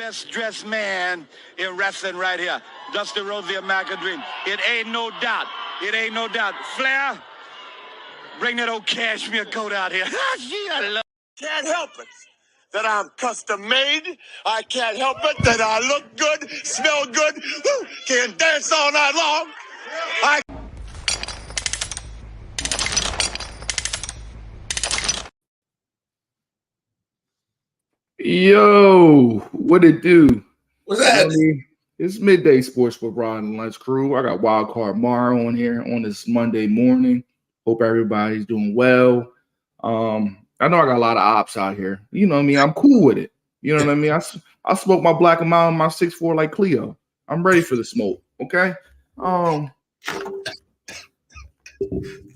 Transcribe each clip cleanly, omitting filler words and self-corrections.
best dressed man in wrestling right here. Dusty Rhodes, the American Dream. It ain't no doubt. It ain't no doubt. Flair, bring that old cashmere coat out here. Gee, I love. Can't help it that I'm custom made. I can't help it that I look good, smell good, can dance all night long. Yo, what it do? What's that? It's midday sports with Rod and Lunch Crew. I got Wild Card Mara on here on this Monday morning. Hope everybody's doing well. I know I got a lot of ops out here. You know what I mean? I'm cool with it. You know what I mean? I smoke my Black and Mild, my 6'4" like Cleo. I'm ready for the smoke. Okay.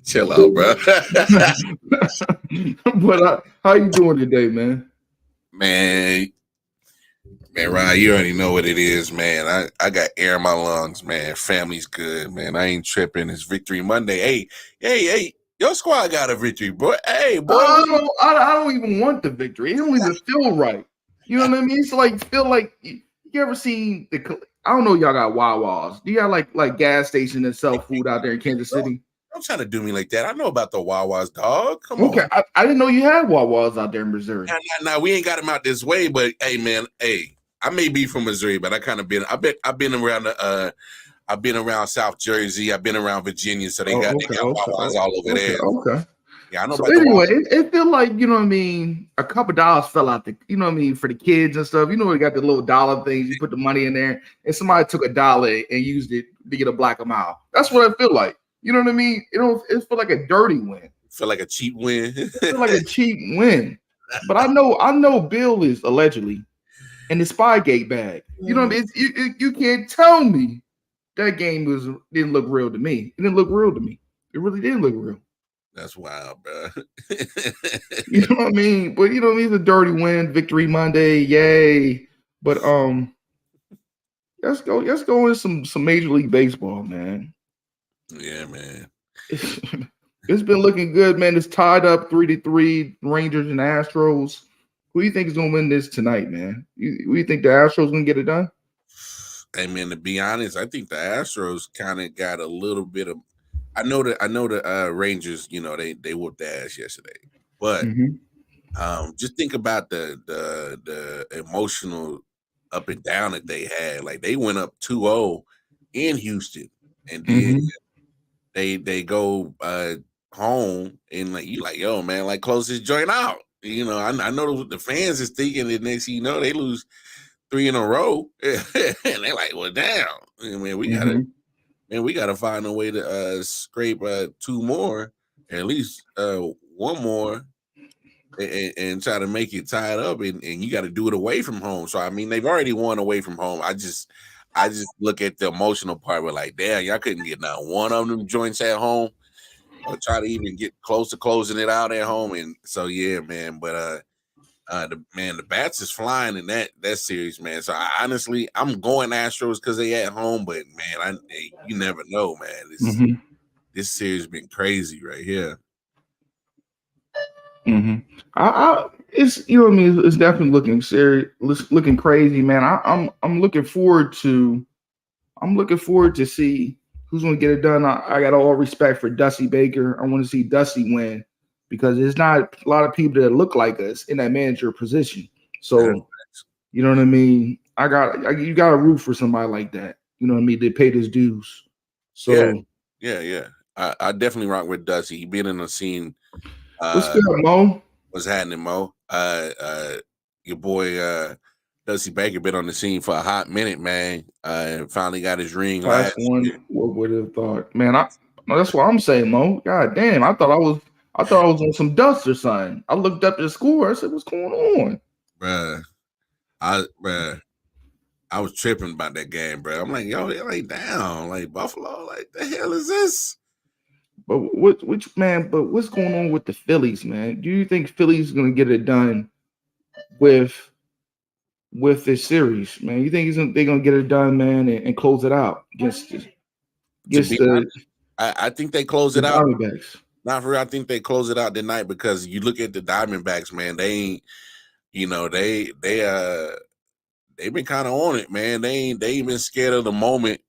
Chill out, bro. But how you doing today, man? Man, Ryan, you already know what it is, man. I got air in my lungs, man. Family's good, man. I ain't tripping. It's Victory Monday. Hey, your squad got a victory, boy. Hey, boy. I don't even want the victory. It don't even feel right. You know what I mean? It's like feel like you ever seen the? I don't know. Y'all got Wawas. Do you got like gas station that sell food out there in Kansas City? Don't try to do me like that. I know about the Wawas, dog. Come on. Okay, I didn't know you had Wawas out there in Missouri. Nah, we ain't got them out this way. But hey, man, I may be from Missouri, but I kind of been. I've been around the. I've been around South Jersey. I've been around Virginia, so they got Wawas all over there. Okay. Yeah, I know. So anyway, it feel like, you know what I mean, a couple dollars fell out you know what I mean, for the kids and stuff. You know, they got the little dollar things. You put the money in there, and somebody took $1 and used it to get a Black and Mild. That's what I feel like. You know what I mean? It feel like a dirty win. Feel like a cheap win. Feel like a cheap win. But I know Bill is allegedly in the Spygate bag. You know what I mean? You can't tell me that game didn't look real to me. It didn't look real to me. It really didn't look real. That's wild, bro. You know what I mean? But you know what I mean? It's a dirty win, Victory Monday, yay! But let's go into some Major League Baseball, man. Yeah, man. It's been looking good, man. It's tied up 3-3, Rangers and Astros. Who do you think is gonna win this tonight, man? Who you think the Astros gonna get it done? Hey, man, to be honest, I think the Astros kind of got a little bit of. I know the Rangers, you know, they whooped the ass yesterday, but just think about the emotional up and down that they had. Like they went up 2-0 in Houston, and then they go home and like you like, yo, man, like close this joint out. You know, I know the fans is thinking that next thing you know they lose 3 in a row, and they're like, well, damn, I mean, we gotta find a way to scrape 2 more, at least 1 more, and try to make it tied up, and you got to do it away from home. So I mean, they've already won away from home. I just look at the emotional part. We're like, damn, y'all couldn't get not one of them joints at home, or try to even get close to closing it out at home. And so yeah, man, but the bats is flying in that series, man. So I'm going Astros because they at home, but man, you never know, man. This series been crazy right here. It's, you know what I mean, it's definitely looking serious, looking crazy, man. I'm looking forward to see who's gonna get it done. I got all respect for Dusty Baker. I want to see Dusty win, because there's not a lot of people that look like us in that manager position. So, you know what I mean? You got to root for somebody like that. You know what I mean? They paid his dues. So yeah. I definitely rock with Dusty. He been in the scene. What's good, Mo? What's happening, Mo? Your boy Dusty Baker been on the scene for a hot minute, man. Finally got his ring last one. year. What would have thought, man? That's what I'm saying, Mo. God damn, I thought I was on some dust or something. I looked up the score. I said, "What's going on?" Bruh, I was tripping about that game, bro. I'm like, yo, they ain't down. Like Buffalo, like the hell is this? But what's going on with the Phillies, man? Do you think Phillies gonna get it done with this series, man? You think they're gonna get it done, man, and close it out against I think they close it out. Diamondbacks. Not for real. I think they close it out tonight, because you look at the Diamondbacks, man. They ain't, you know, they they've been kind of on it, man. They ain't been scared of the moment.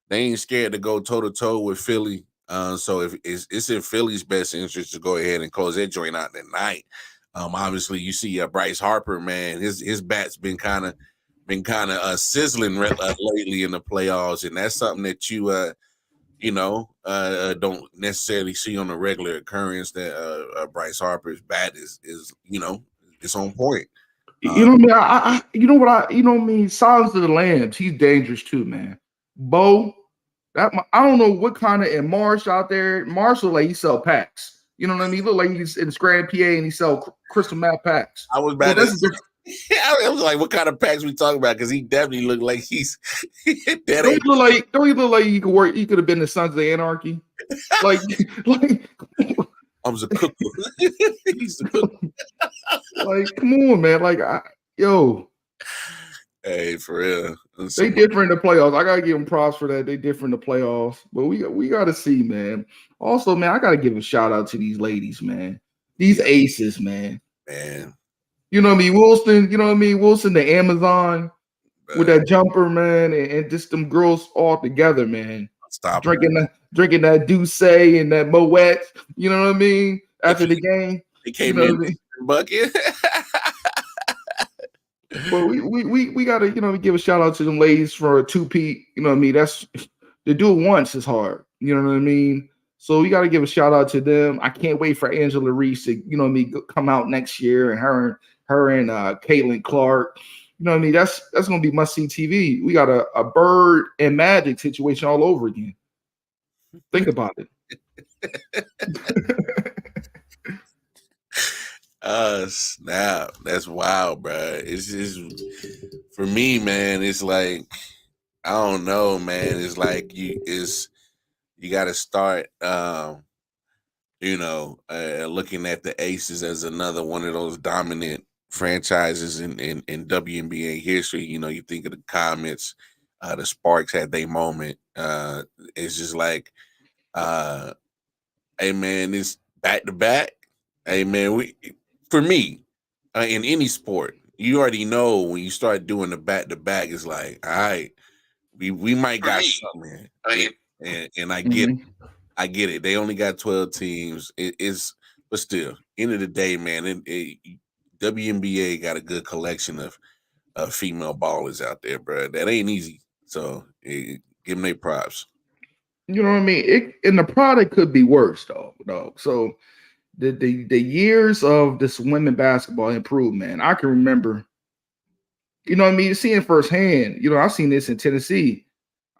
They ain't scared to go toe to toe with Philly. So if it's in Philly's best interest to go ahead and close that joint out tonight. Obviously you see Bryce Harper, man. His bat's been kind of sizzling lately in the playoffs, and that's something that you don't necessarily see on a regular occurrence. That Bryce Harper's bat is it's on point. You know what I mean? Silence of the Lambs. He's dangerous too, man. Bo, I don't know what kind of and Marsh out there. Marshall, like he sell packs. You know what I mean? He look like he's in Scranton, PA, and he sell crystal meth packs. I was bad. I was like, what kind of packs we talking about? Because he definitely looked like he's don't he look like he could work? He could have been the Sons of Anarchy. like I was a cook. He's a cook. Like, come on, man. Like, hey, for real. They different in the playoffs. I gotta give them props for that. They different in the playoffs, but we gotta see, man. Also, man, I gotta give a shout out to these ladies, man. These aces, man. You know what I mean? Wilson. You know what I mean? Wilson, the Amazon with that jumper, man, and just them girls all together, man. Stop drinking that Douce and that Moet. You know what I mean? After the game, they came in bucket. But we gotta give a shout out to them ladies for a 2-peat. You know what I mean? That's to do it once is hard. You know what I mean? So we gotta give a shout out to them. I can't wait for Angela Reese to come out next year, and her and Caitlin Clark. You know what I mean? That's gonna be must see TV. We got a Bird and Magic situation all over again. Think about it. Snap. That's wild, bro. It's just for me, man. It's like I don't know, man. It's like you got to start, looking at the Aces as another one of those dominant franchises in WNBA history. You think of the Comets, the Sparks had their moment. It's just like, hey man, it's back to back. Hey man, for me, in any sport, you already know when you start doing the back-to-back, it's like, all right, we might got something. And I get it. I get it. They only got 12 teams. But still, end of the day, man, WNBA got a good collection of female ballers out there, bro. That ain't easy. So give them their props. You know what I mean? And the product could be worse, though. So the years of this women basketball improved, man. I can remember, you know what I mean, seeing firsthand. I've seen this in Tennessee.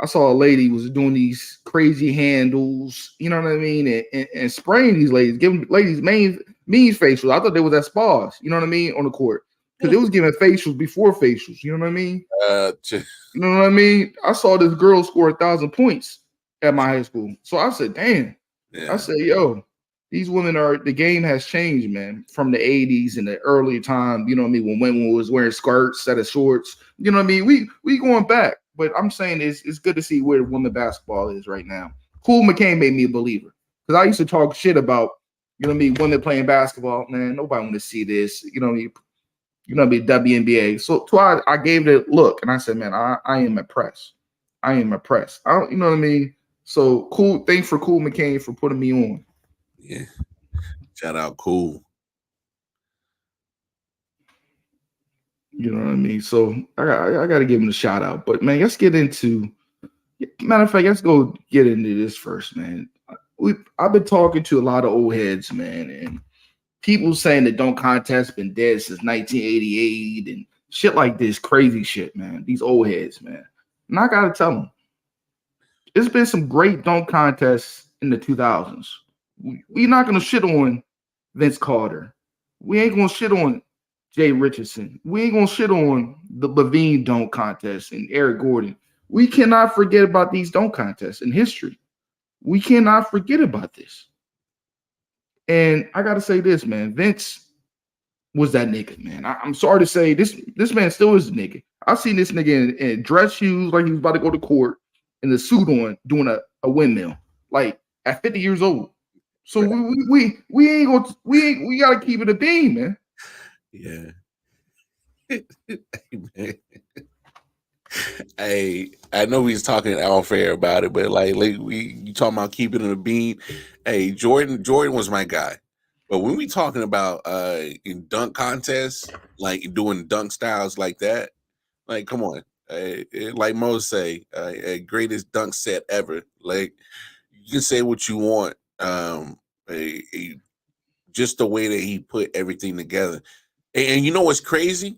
I saw a lady was doing these crazy handles, you know what I mean, and spraying these ladies, giving ladies mean facials. I thought they was at spas, you know what I mean, on the court. Because it was giving facials before facials, you know what I mean? You know what I mean? I saw this girl score 1,000 points at my high school. So I said, damn. Yeah. I said, yo, these women the game has changed, man, from the 80s and the early time, you know what I mean, when women was wearing skirts instead of shorts. You know what I mean? We going back. But I'm saying it's good to see where women basketball is right now. Cool McCain made me a believer. Because I used to talk shit about, you know what I mean, women playing basketball. Man, nobody want to see this. You know what I mean? WNBA. So I gave it a look, and I said, man, I am impressed. I am impressed. You know what I mean? So cool. Thanks for Cool McCain for putting me on. Yeah. Shout out Cool. You know what I mean? So I got to give him a shout out. But man, let's get into. Matter of fact, let's go get into this first, man. I've been talking to a lot of old heads, man, and people saying the dunk contest been dead since 1988 and shit like this, crazy shit, man. These old heads, man. And I gotta tell them, there's been some great dunk contests in the 2000s. We're not gonna shit on Vince Carter. We ain't gonna shit on Jay Richardson. We ain't gonna shit on the Levine dunk contest and Eric Gordon. We cannot forget about these dunk contests in history. We cannot forget about this. And I gotta say this, man. Vince was that nigga, man. I'm sorry to say this man still is a nigga. I've seen this nigga in dress shoes like he was about to go to court and the suit on doing a windmill, like at 50 years old. So we gotta keep it a beam, man. Yeah. Hey, I know we was talking off air about it, but like you talking about keeping it a bean. Hey, Jordan was my guy. But when we talking about in dunk contests, like doing dunk styles like that, like come on, like Mo say, greatest dunk set ever. Like you can say what you want, just the way that he put everything together. And you know what's crazy?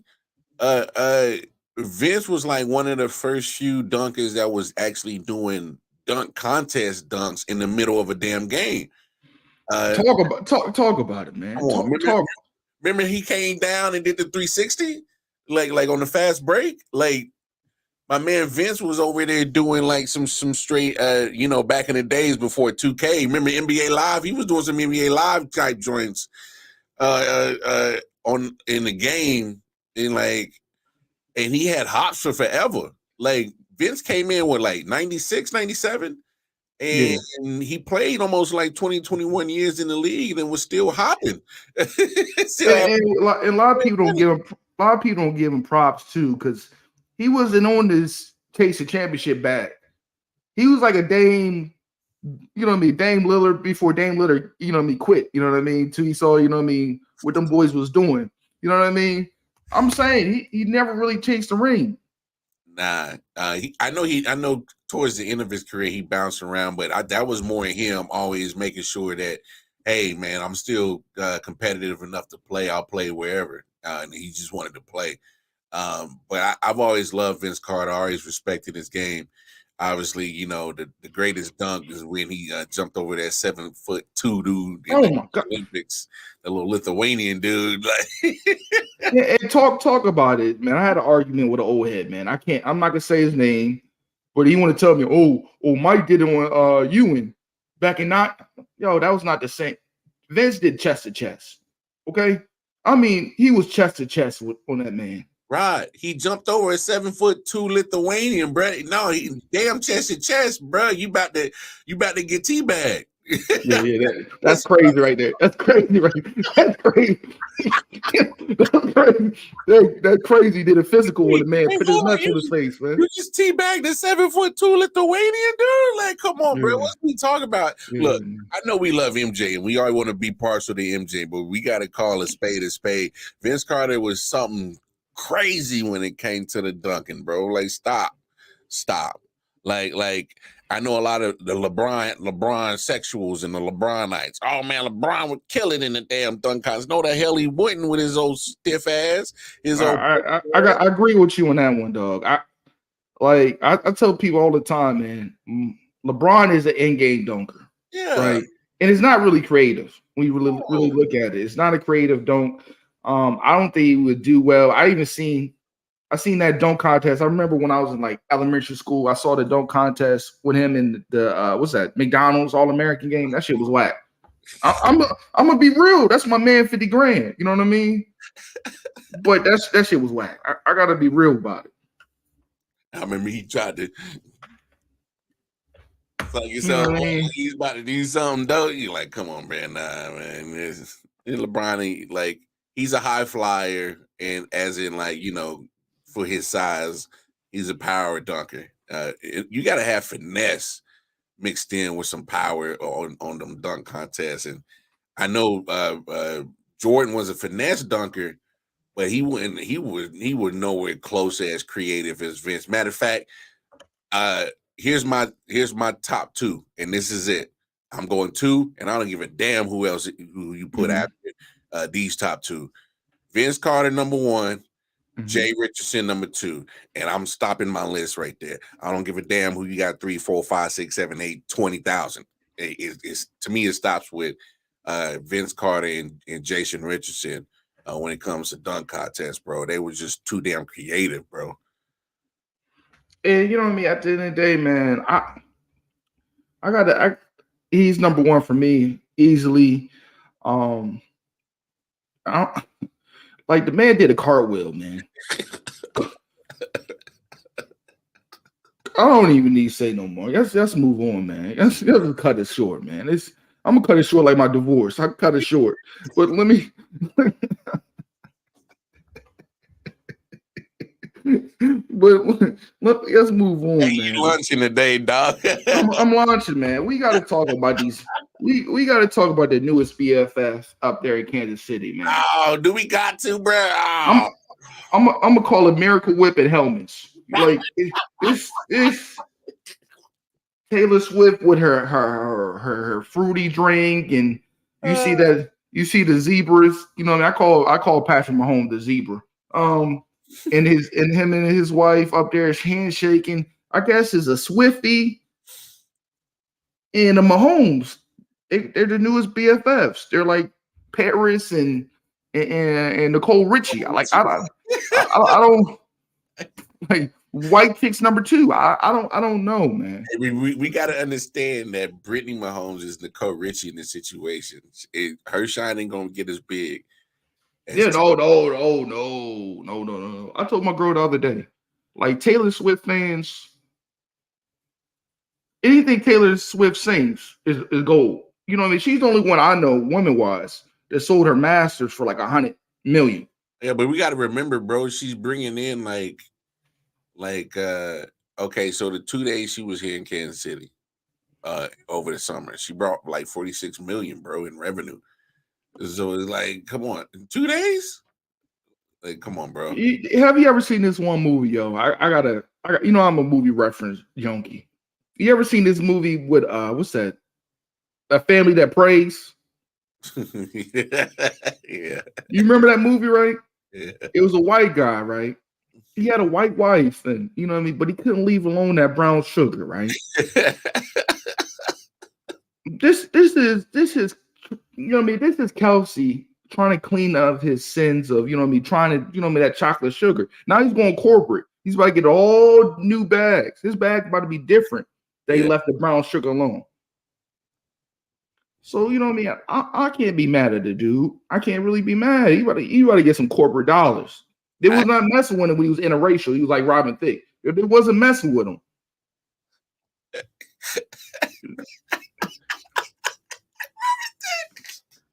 Vince was like one of the first few dunkers that was actually doing dunk contest dunks in the middle of a damn game. Talk about it, man. Remember he came down and did the 360, like on the fast break. Like my man Vince was over there doing like some straight, back in the days before 2K. Remember NBA Live? He was doing some NBA Live type joints on in the game, and he had hops for forever. Like Vince came in with like 96, 97, and he played almost like 20, 21 years in the league and was still hopping. And a lot of people don't give him props too, because he wasn't on this chase a championship back. He was like a Dame, Dame Lillard before Dame Lillard, quit, till he saw, what them boys was doing. You know what I mean? I'm saying he never really chased the ring. Nah, I know towards the end of his career he bounced around, but that was more in him always making sure that, hey man, I'm still competitive enough to play. I'll play wherever, and he just wanted to play. But I've always loved Vince Carter. I always respected his game. Obviously, the greatest dunk is when he jumped over that 7'2" dude in the Olympics, the little Lithuanian dude. And talk about it, man. I had an argument with an old head, man. I'm not gonna say his name, but he want to tell me, oh, Mike did it on Ewing back in that was not the same. Vince did chest to chest. Okay, I mean he was chest to chest on that man. Right, he jumped over a 7'2" Lithuanian, bro. No, he damn chest to chest, bro. You about to get teabagged. That's crazy right there. That's crazy, right? That's crazy. That's crazy. Did a physical with a man, put his nuts in his face, man. You just teabagged the 7'2" Lithuanian dude. Like, come on, bro. What's we talking about? Look, I know we love MJ and we all want to be partial to MJ, but we got to call a spade a spade. Vince Carter was something crazy when it came to the dunking, bro. Like, stop. Like I know a lot of the LeBron sexuals and the LeBronites. Oh man, LeBron would kill it in the damn dunk contest. No, the hell he wouldn't with his old stiff ass. I agree with you on that one, dog. I tell people all the time, man. LeBron is an in-game dunker, right? And it's not really creative when you really look at it. It's not a creative dunk. I don't think he would do well. I seen that dunk contest. I remember when I was in like elementary school, I saw the dunk contest with him in the what's that, McDonald's All-American game. That shit was whack. I'm gonna be real. That's my man, 50 grand. You know what I mean? But that shit was whack. I gotta be real about it. I remember he tried to he's about to do something dope. You're like, come on, man. Nah, man. This LeBron, like, he's a high flyer, and as in, like, for his size, he's a power dunker. You got to have finesse mixed in with some power on them dunk contests. And I know Jordan was a finesse dunker, but he was nowhere close as creative as Vince. Matter of fact, here's my top two, and this is it. I'm going two, and I don't give a damn who you put after these top two. Vince Carter, number one. Jay Richardson, number two, and I'm stopping my list right there. I don't give a damn who you got 3, 4, 5, 6, 7, 8, 20,000. It's to me, it stops with Vince Carter and Jason Richardson when it comes to dunk contests, bro. They were just too damn creative, bro. And you know what I mean? At the end of the day, man, he's number one for me easily. Like, the man did a cartwheel, man. I don't even need to say no more. Let's move on, man. Let's cut it short, man. I'm gonna cut it short like my divorce. I cut it short, but let me. But let's move on, Hey, man. you lunching today, dog? I'm launching, man. We got to talk about these. We got to talk about the newest BFF up there in Kansas City, man. Oh, do we got to, bro? Oh. I'm gonna call it Miracle Whip and helmets. Like this Taylor Swift with her fruity drink, and you see the zebras. You know, I call Patrick Mahomes the zebra. And him and his wife up there is handshaking. I guess is a Swiftie and a Mahomes. They're the newest BFFs. They're like Paris and Nicole Richie. I don't like white chicks number 2. I don't know, man. We got to understand that Brittany Mahomes is Nicole Richie in this situation. Her shine ain't gonna get as big. Yeah, no. I told my girl the other day, like Taylor Swift fans, anything Taylor Swift sings is gold. You know what I mean? She's the only one I know, woman-wise, that sold her masters for like $100 million. Yeah, but we got to remember, bro, she's bringing in okay, so the 2 days she was here in Kansas City over the summer, she brought like 46 million, bro, in revenue. So it's like, come on, 2 days? Like, come on, bro. Have you ever seen this one movie, yo? I got I'm a movie reference junkie. You ever seen this movie with what's that? A Family That Prays? Yeah. You remember that movie, right? Yeah. It was a white guy, right? He had a white wife, and you know what I mean, but he couldn't leave alone that brown sugar, right? This is you know what I mean? This is Kelsey trying to clean up his sins of, you know what I mean, trying to, you know what I mean, that chocolate sugar. Now he's going corporate. He's about to get all new bags. His bag's about to be different. They left the brown sugar alone. So, you know what I mean? I can't be mad at the dude. I can't really be mad. You about to get some corporate dollars. They was not messing with him when he was interracial. He was like Robin Thicke. It wasn't messing with him.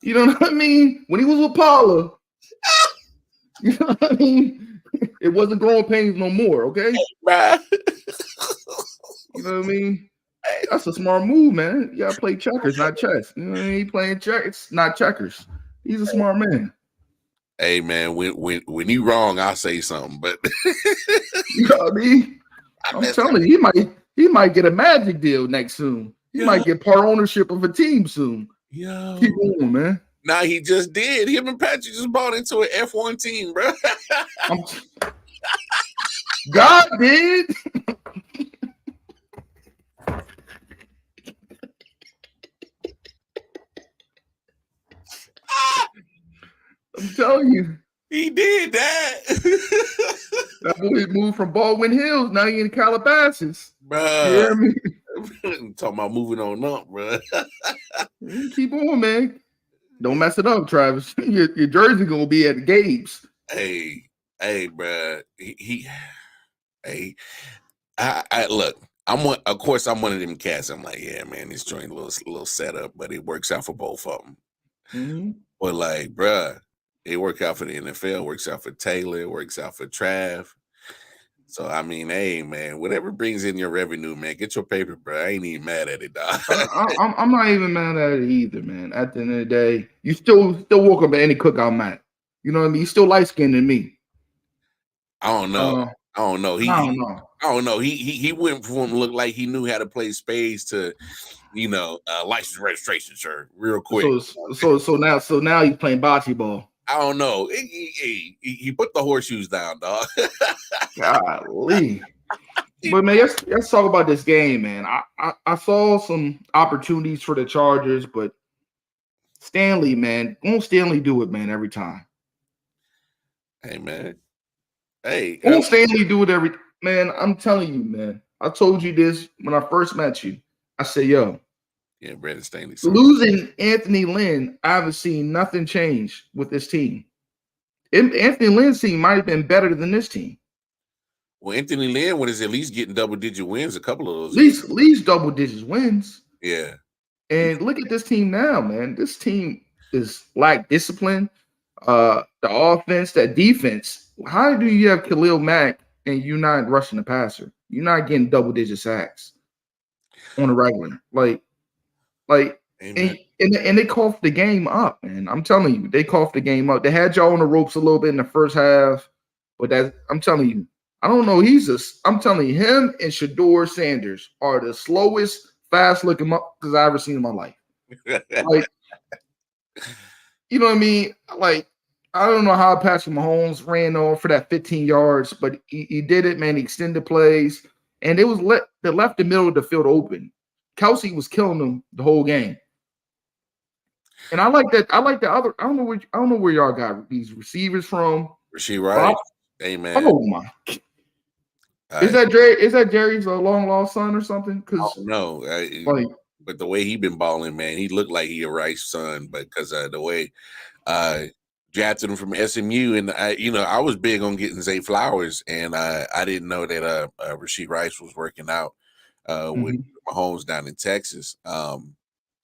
You know what I mean? When he was with Paula, you know what I mean? It wasn't growing pains no more, okay? You know what I mean? Hey, that's a smart move, man. You gotta play checkers, not chess. You know what I mean? He playing checkers, not checkers. He's a smart man. Hey, man, when you wrong, I'll say something, but you know what I mean? I'm telling you, he might get a Magic deal next soon. He might get part ownership of a team soon. Yo. Keep on, man. Nah, he just did. Him and Patrick just bought into an F1 team, bro. God did. I'm telling you. He did that. That boy moved from Baldwin Hills. Now he in Calabasas. Bro. You hear me? Talking about moving on up, bro. Keep on, man. Don't mess it up, Travis. Your jersey gonna be at Gabe's. Hey, bro. I look. Of course, I'm one of them cats. I'm like, yeah, man, this joint a little setup, but it works out for both of them. Mm-hmm. But like, bro, it worked out for the NFL, works out for Taylor, works out for Trav. So I mean, hey, man, whatever brings in your revenue, man, get your paper, bro. I ain't even mad at it, dog. I'm not even mad at it either, man. At the end of the day, you still walk up at any cookout mat. You know what I mean? You still light skinned than me. I don't know. I don't know. I don't know. He went from look like he knew how to play spades to, license registration, sir, real quick. So now he's playing bocce ball. I don't know. He put the horseshoes down, dog. Golly. But man, let's talk about this game, man. I saw some opportunities for the Chargers, but Stanley, man, won't Stanley do it, man, every time? Hey, man. Hey, won't Stanley do it every man? I'm telling you, man. I told you this when I first met you. I said, yo. Yeah, Brandon Stanley. Losing Anthony Lynn, I haven't seen nothing change with this team. Anthony Lynn's team might have been better than this team. Well, Anthony Lynn was at least getting double-digit wins, a couple of those. At least double-digit wins. Yeah. And look at this team now, man. This team is lack discipline. The offense, that defense. How do you have Khalil Mack and you're not rushing the passer. You're not getting double-digit sacks on a regular. Like and they coughed the game up, man. I'm telling you, they coughed the game up. They had y'all on the ropes a little bit in the first half, but I'm telling you, I don't know. I'm telling you, him and Shedeur Sanders are the slowest, fast-looking because I've ever seen in my life. Like, you know what I mean? Like, I don't know how Patrick Mahomes ran on for that 15 yards, but he did it, man. He extended plays, and it was they left the middle of the field open. Kelsey was killing them the whole game. And I like that. I like the other. I don't know where y'all got these receivers from. Rashee Rice. Hey, man. Oh my. Is that Jerry's long lost son or something? Because no, but the way he been balling, man, he looked like he a Rice son, but because the way drafted him from SMU, and I was big on getting Zay Flowers, and I didn't know that Rashee Rice was working out with Mahomes down in Texas.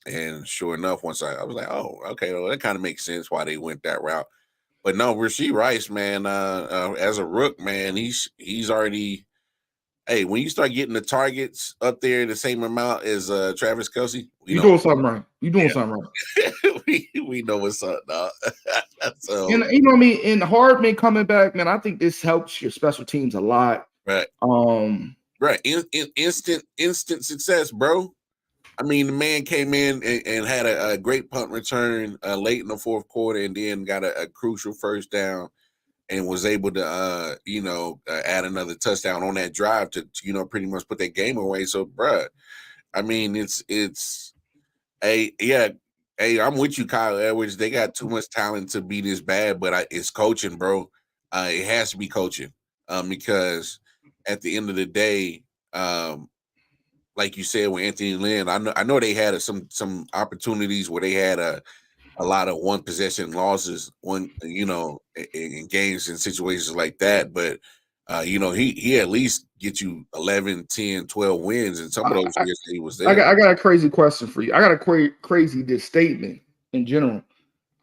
And sure enough, once I was like, oh, okay, well, that kind of makes sense why they went that route. But no, Rashee Rice, man, as a rook, man, he's already. Hey, when you start getting the targets up there the same amount as Travis Kelce, you're doing something right. You're doing something right. we know what's up, dog. So, and you know what I mean? And Hardman coming back, man, I think this helps your special teams a lot. Right. Right. Instant success, bro. I mean, the man came in and had a great punt return late in the fourth quarter, and then got a crucial first down. And was able to, add another touchdown on that drive to pretty much put that game away. So, bruh, I mean, I'm with you, Kyle Edwards. They got too much talent to be this bad, but it's coaching, bro. It has to be coaching because at the end of the day, like you said with Anthony Lynn, I know they had some opportunities where they had a lot of one possession losses in games and situations like that, but he at least get you 11, 10, 12 wins in some of those years that he was there. I got a crazy question for you. I got a crazy statement in general.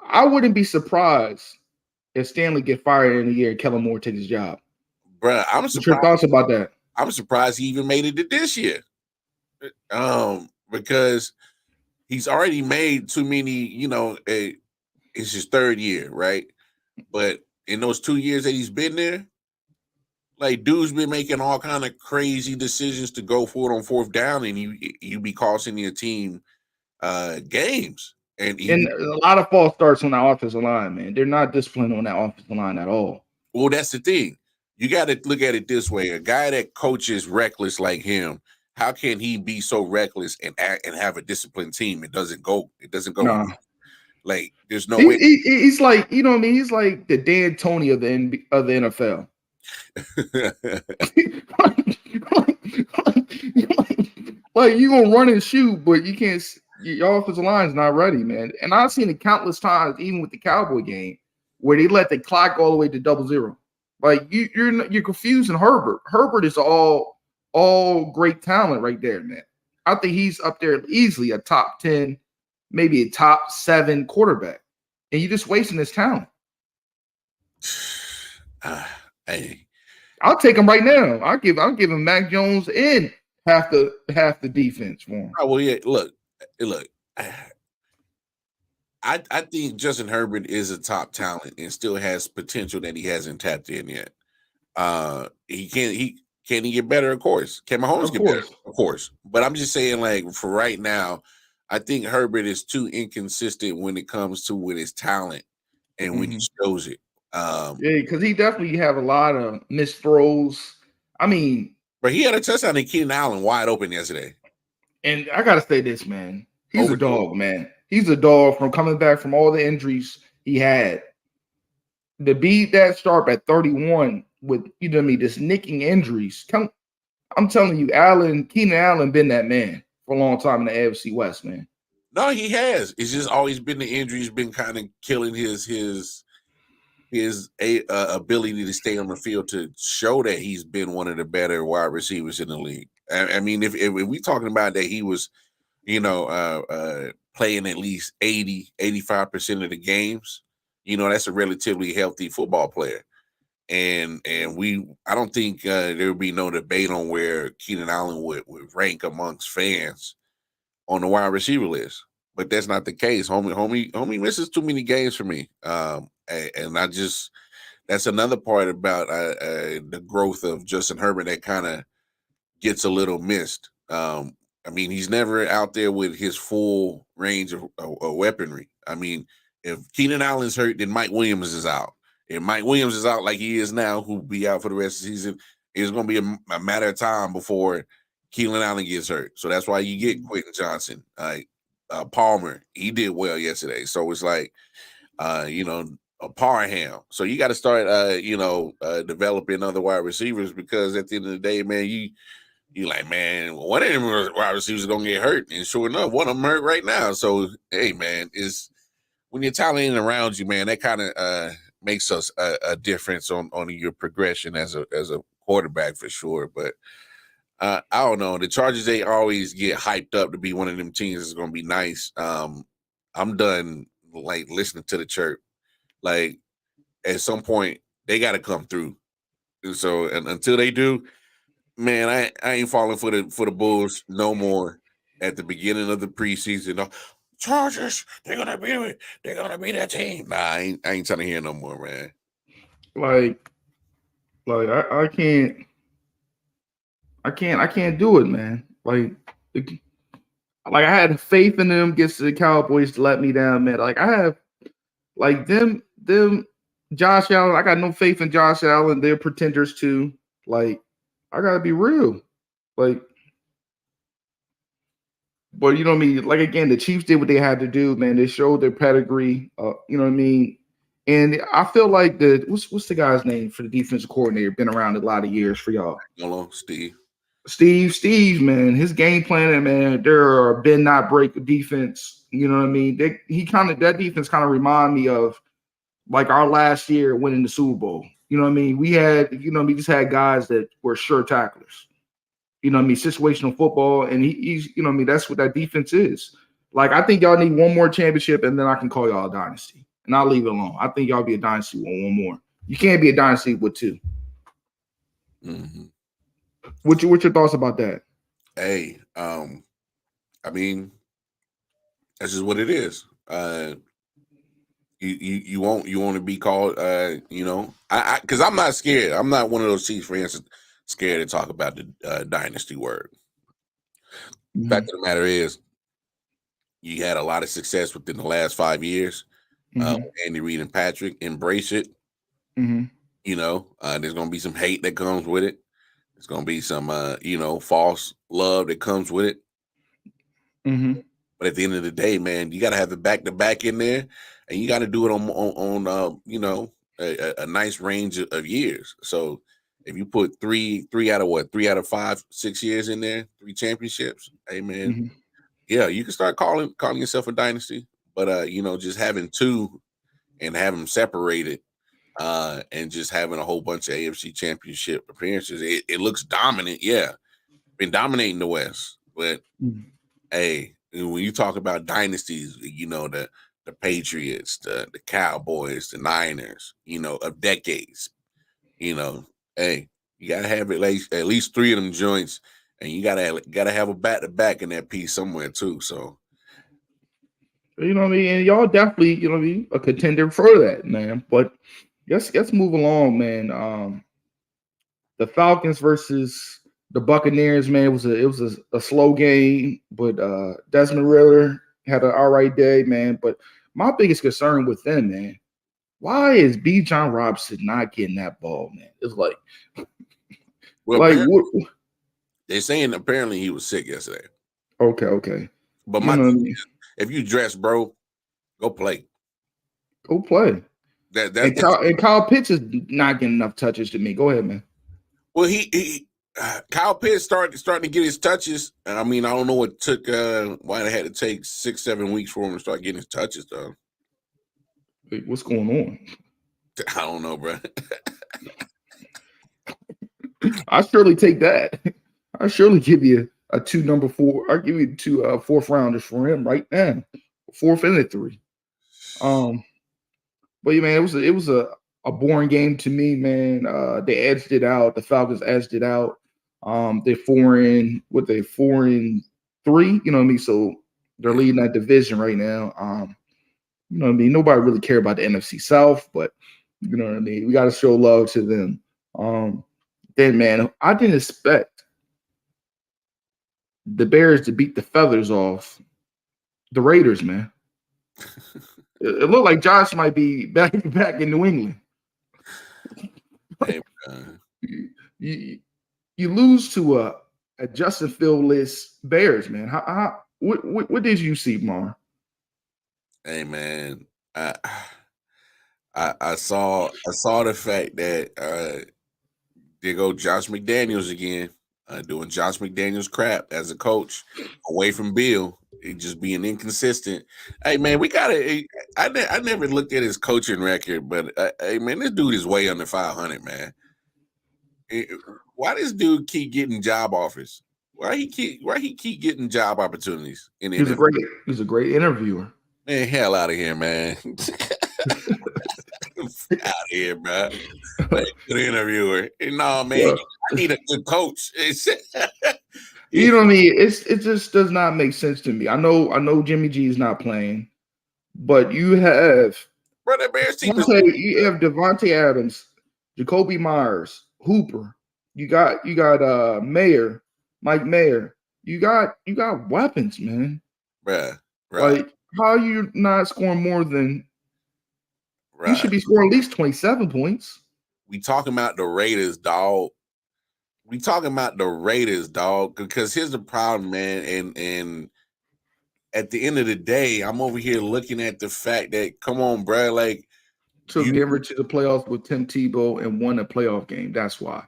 I wouldn't be surprised if Stanley get fired in a year and Kellen Moore takes his job. Bruh, I'm surprised. What's your thoughts about that? I'm surprised he even made it to this year. Because he's already made too many, it's his third year, right? But in those 2 years that he's been there, like, dude's been making all kind of crazy decisions to go for it on fourth down, and you be costing your team games. And a lot of false starts on that offensive line, man. They're not disciplined on that offensive line at all. Well, that's the thing. You got to look at it this way. A guy that coaches reckless like him, how can he be so reckless and have a disciplined team? It doesn't go. No. Like, there's no way. He's like, you know what I mean? He's like the Dan Tony of the NFL. like you gonna run and shoot, but you can't. Your offensive line's not ready, man. And I've seen it countless times, even with the Cowboy game, where they let the clock all the way to 0-0. Like you're confusing Herbert. Herbert is all great talent right there, man. I think he's up there easily a top 10, maybe a top 7 quarterback, and you're just wasting his talent. Hey, I'll take him right now. I'll give him Mac Jones and half the defense for him. Oh, well, yeah. Look. I think Justin Herbert is a top talent and still has potential that he hasn't tapped in yet. Can he get better? Of course. Can Mahomes get better? Of course. But I'm just saying, like, for right now, I think Herbert is too inconsistent when it comes to with his talent and when he shows it. Yeah, because he definitely have a lot of missed throws. I mean, but he had a touchdown to Keenan Allen wide open yesterday. And I gotta say this, man. He's a dog, man. He's a dog from coming back from all the injuries he had. To be that sharp at 31 with just nicking injuries. I'm telling you, Keenan Allen been that man for a long time in the AFC West, man. No, he has. It's just always been the injuries been kind of killing his ability to stay on the field to show that he's been one of the better wide receivers in the league. I mean, if we talking about that he was, playing at least 80, 85% of the games, that's a relatively healthy football player. And I don't think there would be no debate on where Keenan Allen would rank amongst fans on the wide receiver list. But that's not the case. Homie misses too many games for me. And I just, that's another part about the growth of Justin Herbert that kind of gets a little missed. I mean, he's never out there with his full range of weaponry. I mean, if Keenan Allen's hurt, then Mike Williams is out. If Mike Williams is out like he is now, who'll be out for the rest of the season, it's going to be a matter of time before Keenan Allen gets hurt. So that's why you get Quentin Johnson. Palmer, he did well yesterday. So it's like, a Parham. So you got to start, developing other wide receivers, because at the end of the day, man, you like, man, one of them wide receivers is going to get hurt. And sure enough, one of them hurt right now. So, hey, man, is when you're talented around you, man, that kind of makes us a difference on your progression as a quarterback for sure. But I don't know. The Chargers, they always get hyped up to be one of them teams that's going to be nice. I'm done, like, listening to the chirp. Like, at some point, they got to come through. So, and until they do, man, I ain't falling for the Bulls no more. At the beginning of the preseason, Chargers, they're gonna be that team. Nah, I ain't trying to hear no more, man. Like I can't do it, man. Like I had faith in them against the Cowboys to let me down, man. Like I have, like them Josh Allen. I got no faith in Josh Allen. They're pretenders too. Like, I gotta be real. Like, but you know what I mean? Like, again, the Chiefs did what they had to do, man. They showed their pedigree. You know what I mean? And I feel like what's the guy's name for the defensive coordinator? Been around a lot of years for y'all. Hello, Steve. Steve, man, his game plan, man, there are bend not break defense. You know what I mean? That defense kind of remind me of like our last year winning the Super Bowl. You know what I mean? We just had guys that were sure tacklers. You know what I mean? Situational football, and he's, you know what I mean? That's what that defense is. Like, I think y'all need one more championship, and then I can call y'all a dynasty, and I'll leave it alone. I think y'all be a dynasty with one more. You can't be a dynasty with two. Mm-hmm. What's your thoughts about that? Hey, I mean, that's just what it is. You want to be called, because I'm not scared. I'm not one of those Chiefs fans scared to talk about the dynasty word. Mm-hmm. Fact of the matter is, you had a lot of success within the last 5 years. Mm-hmm. Andy Reid and Patrick, embrace it. Mm-hmm. There's going to be some hate that comes with it. There's going to be some, false love that comes with it. Mm-hmm. But at the end of the day, man, you got to have the back-to-back in there, and you got to do it on a nice range of years. So if you put three out of 5, 6 years in there, 3 championships, hey, man, mm-hmm. Yeah, you can start calling yourself a dynasty. But, just having 2 and have them separated and just having a whole bunch of AFC championship appearances, it looks dominant. Yeah, been dominating the West. But, hey, when you talk about dynasties, the Patriots, the Cowboys, the Niners, of decades, hey, you got to have at least 3 of them joints, and you got to have a back-to-back in that piece somewhere too. So, you know what I mean? And y'all definitely, a contender for that, man. But let's move along, man. The Falcons versus the Buccaneers, man, it was a slow game, but Desmond Ridder had an all right day, man. But my biggest concern with them, man, why is Bijan Robinson not getting that ball, man? It's like, they're saying apparently he was sick yesterday. Okay. But my thing is, if you dress, bro, go play. Go play. And Kyle Pitts is not getting enough touches to me. Go ahead, man. Well, Kyle Pitts starting to get his touches. I mean, I don't know what took why it had to take 6-7 weeks for him to start getting his touches done. Wait, what's going on? I don't know, bro. I surely take that. I surely give you a 2 number 4. I'll give you 2 4th rounders for him right now. 4th and a 3. But yeah, man, it was a a boring game to me, man. They edged it out. The Falcons edged it out. They're 4-3. You know what I mean? So they're leading that division right now. You know what I mean? Nobody really care about the NFC South, but you know what I mean? We got to show love to them. Then, man, I didn't expect the Bears to beat the feathers off the Raiders, man. It looked like Josh might be back in New England. Hey, you lose to a Justin Field-less Bears, man. What did you see, Mar? Hey, man, I saw the fact that there go Josh McDaniels again, doing Josh McDaniels crap as a coach, away from Bill, just being inconsistent. Hey, man, we gotta. I never looked at his coaching record, but hey, man, this dude is way under 500, man. Why this dude keep getting job offers? Why he keep getting job opportunities? He's a great interviewer. Man, hell out of here, man. Out of here, bro. Good interviewer. No, man, yeah. I need a good coach. You know what I mean? It just does not make sense to me. I know Jimmy G is not playing, but you have that Bears team. You have Devontae Adams, Jacoby Myers, Hooper. You got Mayer, Mike Mayer. You got weapons, man. Right. Like, how are you not scoring more than? Right. You should be scoring at least 27 points. We talking about the Raiders, dog. Because here's the problem, man. And at the end of the day, I'm over here looking at the fact that, come on, bro, like took never to the playoffs with Tim Tebow and won a playoff game. That's why.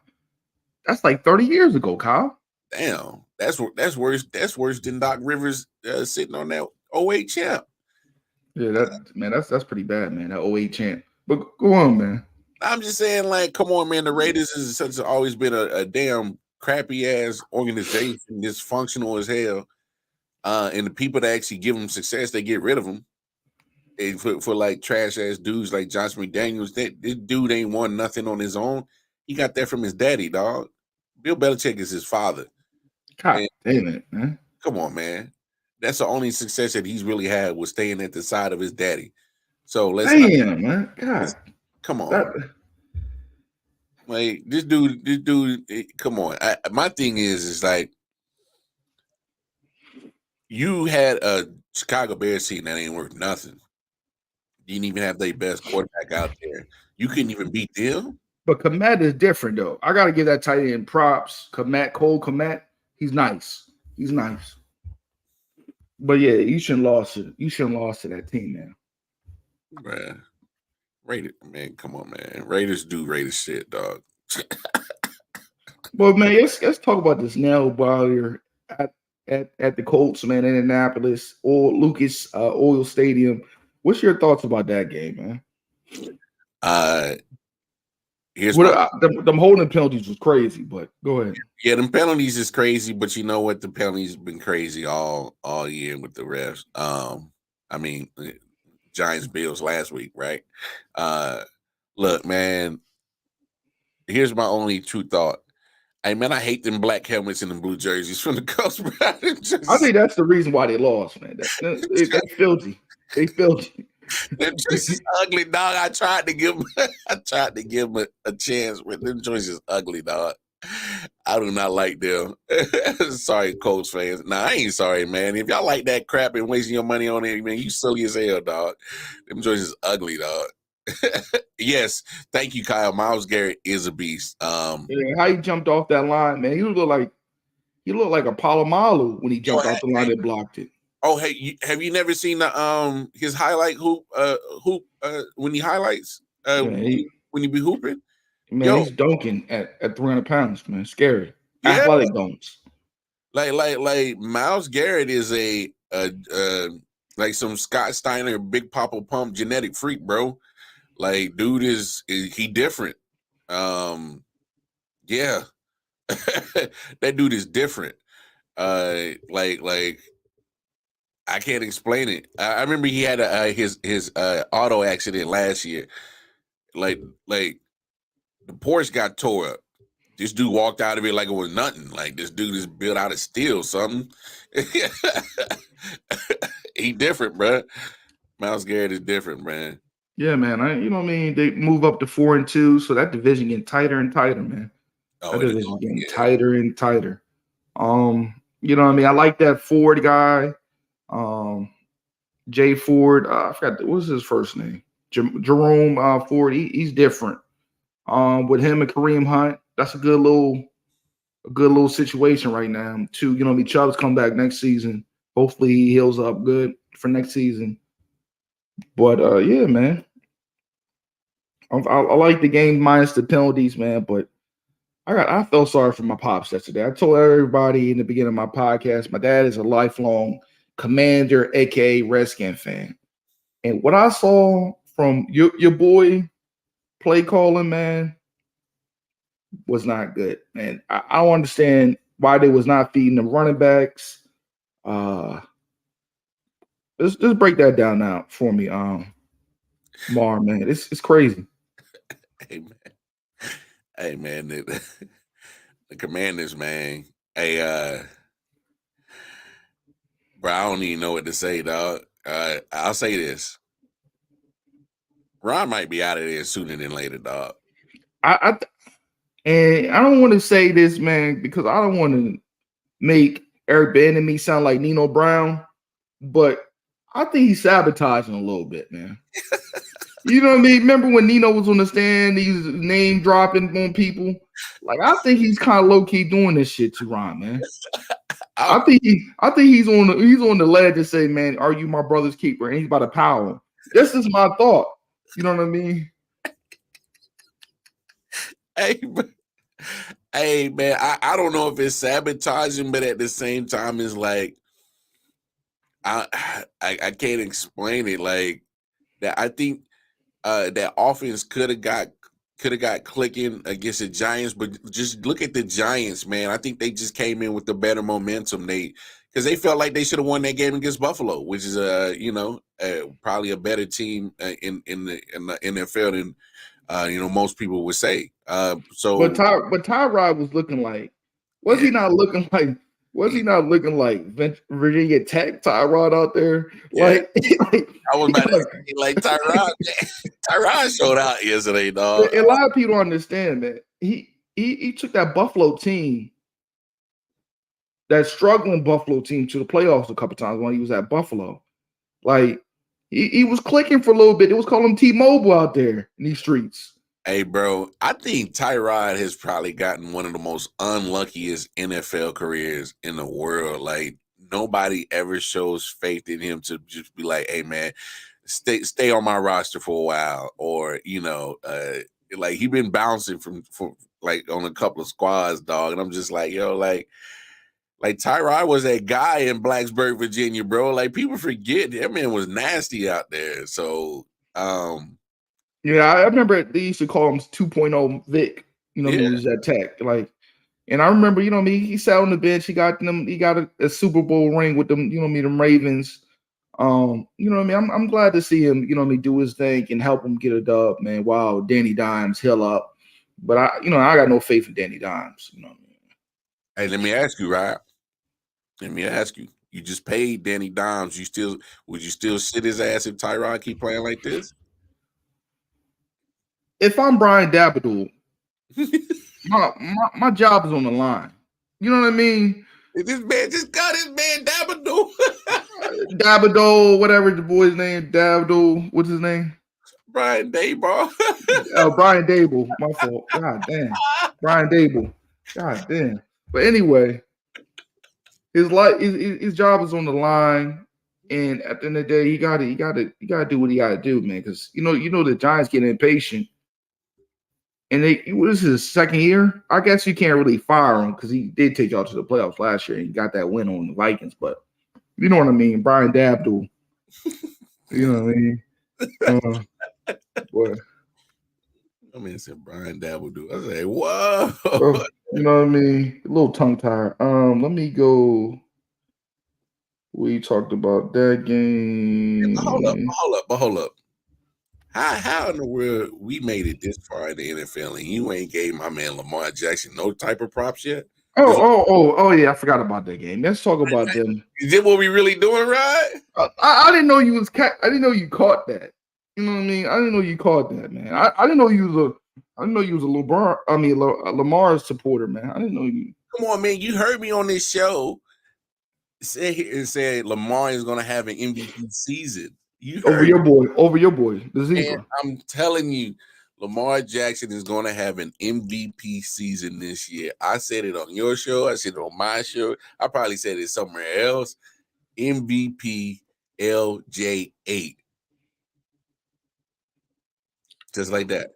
That's like 30 years ago, Kyle. Damn, that's worse. That's worse than Doc Rivers sitting on that 08 champ. Yeah, that's pretty bad, man. That 08 champ. But go on, man. I'm just saying, like, come on, man. The Raiders has always been a damn crappy ass organization, dysfunctional as hell. And the people that actually give them success, they get rid of them. And for like trash ass dudes like Josh McDaniels, this dude ain't won nothing on his own. He got that from his daddy, dog. Bill Belichick is his father. God damn it, man. Come on, man. That's the only success that he's really had was staying at the side of his daddy. So man. God. Come on. Like this dude, come on. My thing is like you had a Chicago Bears team that ain't worth nothing. You didn't even have their best quarterback out there. You couldn't even beat them. But Kmet is different, though. I got to give that tight end props. Cole Kmet, he's nice. He's nice. But yeah, you shouldn't lost it. You shouldn't lost to that team, man. Man, Raiders, man, come on, man. Raiders do Raiders shit, dog. Well, man, let's talk about this now while you're at the Colts, man, in Indianapolis or Lucas Oil Stadium. What's your thoughts about that game, man? Here's them holding penalties was crazy, but go ahead. Yeah, them penalties is crazy, but you know what? The penalties been crazy all year with the refs. I mean, Giants Bills last week, right? Look, man. Here's my only true thought. Hey, man, I hate them black helmets and them blue jerseys from the Colts. I think that's the reason why they lost, man. They filthy. They filthy. Them choices ugly, dog. I tried to give them a chance, but them choices ugly, dog. I do not like them. Sorry, Colts fans. Nah, I ain't sorry, man. If y'all like that crap and wasting your money on it, man, you silly as hell, dog. Them choices ugly, dog. Yes, thank you, Kyle. Myles Garrett is a beast. How he jumped off that line, man. He looked like a Palomalu when he jumped off the line and blocked it. Oh, hey, have you never seen the his highlight hoop when he highlights when he be hooping? Man, he's dunking at 300 pounds, man. Scary. Yeah. Athletic dunks. Like Myles Garrett is a like some Scott Steiner Big Papa Pump genetic freak, bro. Like, dude is he different. Yeah. That dude is different. Like I can't explain it. I remember he had his auto accident last year. like the Porsche got tore up. This dude walked out of it like it was nothing. Like this dude is built out of steel, something. He different, bro. Myles Garrett is different, man. Yeah, man. You know what I mean? They move up to 4-2, so that division getting tighter and tighter, man. That division getting tighter and tighter. You know what I mean? I like that Ford guy. Jay Ford. I forgot what was his first name. Jerome Ford. He's different. With him and Kareem Hunt, that's a good little situation right now. Too, you know what I mean? Chubb's come back next season. Hopefully he heals up good for next season. But yeah, man. I like the game minus the penalties, man. But I felt sorry for my pops yesterday. I told everybody in the beginning of my podcast, my dad is a lifelong Commander, aka Redskin fan. And what I saw from your boy play calling, man, was not good. And I don't understand why they was not feeding the running backs. Let's break that down now for me, Mar, man. It's crazy. Hey man, the Commanders, man. Hey, bro, I don't even know what to say, dog. I'll say this. Ron might be out of there sooner than later, dog. And I don't want to say this, man, because I don't want to make Eric Bieniemy sound like Nino Brown, but I think he's sabotaging a little bit, man. You know what I mean? Remember when Nino was on the stand, he's name dropping on people? Like, I think he's kind of low key doing this shit to Ron, man. I think he's on the ledge to say, man, are you my brother's keeper? And he's about to power him. This is my thought. You know what I mean? Hey, man, I don't know if it's sabotaging, but at the same time, it's like I can't explain it. Like that, I think that offense could have got clicking against the Giants, but just look at the Giants, man. I think they just came in with the better momentum. Because they felt like they should have won that game against Buffalo, which is probably a better team in the NFL than most people would say. But Tyrod was looking like, was he not looking like Virginia Tech Tyrod out there? Yeah. I was about to say, like Tyrod. Tyrod showed out yesterday, dog. A lot of people understand that he took that Buffalo team, that struggling Buffalo team, to the playoffs a couple times when he was at Buffalo. Like he was clicking for a little bit. It was calling him T-Mobile out there in these streets. Hey, bro, I think Tyrod has probably gotten one of the most unluckiest NFL careers in the world. Like, nobody ever shows faith in him to just be like, hey, man, stay on my roster for a while. Or, like he been bouncing from like on a couple of squads, dog. And I'm just like, yo, like Tyrod was that guy in Blacksburg, Virginia, bro. Like, people forget that man was nasty out there. So, yeah, I remember they used to call him 2.0 Vic. You know, he was at Tech. Like, and I remember, you know me, he sat on the bench. He got a Super Bowl ring with them. You know me, them Ravens. You know what I mean? I'm glad to see him. You know me, do his thing and help him get a dub, man. Wow, Danny Dimes heal up, but I got no faith in Danny Dimes. You know what I mean? Hey, let me ask you, right? Let me ask you. You just paid Danny Dimes. Would you still sit his ass if Tyrod keep playing like this? If I'm Brian Daboll, my job is on the line. You know what I mean? This man just got his man Daboll. Daboll, whatever the boy's name, Daboll. What's his name? Brian Daboll. Brian Daboll. My fault. God damn. Brian Daboll. God damn. But anyway, his job is on the line, and at the end of the day, he gotta do what he gotta do, man. Because you know the Giants getting impatient. And this is his second year. I guess you can't really fire him because he did take y'all to the playoffs last year and he got that win on the Vikings. But you know what I mean, Brian Daboll. You know what I mean? Boy. I mean, said Brian Daboll. I say, whoa. You know what I mean? A little tongue tied. Let me go. We talked about that game. Hold up. How in the world we made it this far in the NFL and you ain't gave my man Lamar Jackson no type of props yet? Oh, yeah, I forgot about that game. Let's talk about them. Is it what we really doing, right? I didn't know you was I didn't know you caught that. You know what I mean? I didn't know you caught that, man. I didn't know you was a Lamar supporter, man. I didn't know you. Come on, man. You heard me on this show say Lamar is going to have an MVP season. Over your boy, the Zebra. I'm telling you, Lamar Jackson is going to have an MVP season this year. I said it on your show. I said it on my show. I probably said it somewhere else. MVP LJ8. Just like that.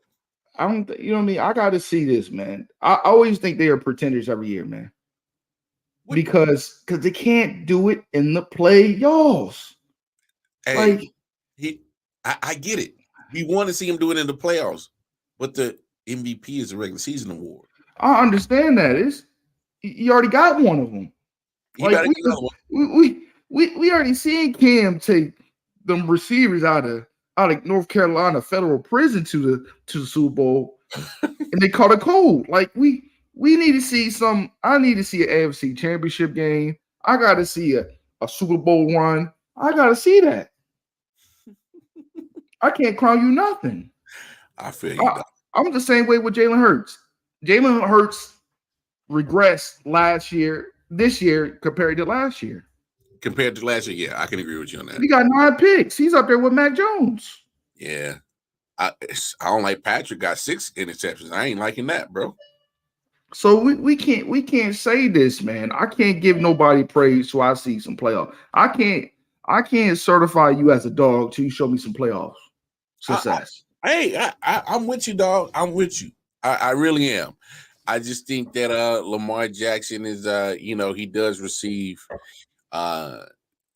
You know what I mean? I got to see this, man. I always think they are pretenders every year, man. Because they can't do it in the playoffs. Hey, I get it. We want to see him do it in the playoffs, but the MVP is a regular season award. I understand that. You already got one of them. We already seen Cam take them receivers out of North Carolina federal prison to the Super Bowl, and they caught a cold. Like we need to see some. I need to see an AFC Championship game. I got to see a Super Bowl run. I got to see that. I can't crown you nothing. I feel you. I'm the same way with Jalen Hurts. Jalen Hurts regressed this year compared to last year. Compared to last year, yeah, I can agree with you on that. He got 9 picks. He's up there with Mac Jones. Yeah. I don't like Patrick got 6 interceptions. I ain't liking that, bro. So we can't say this, man. I can't give nobody praise till I see some playoffs. I can't certify you as a dog till you show me some playoffs success. I'm with you, dog. I'm with you. I really am. I just think that Lamar Jackson is he does receive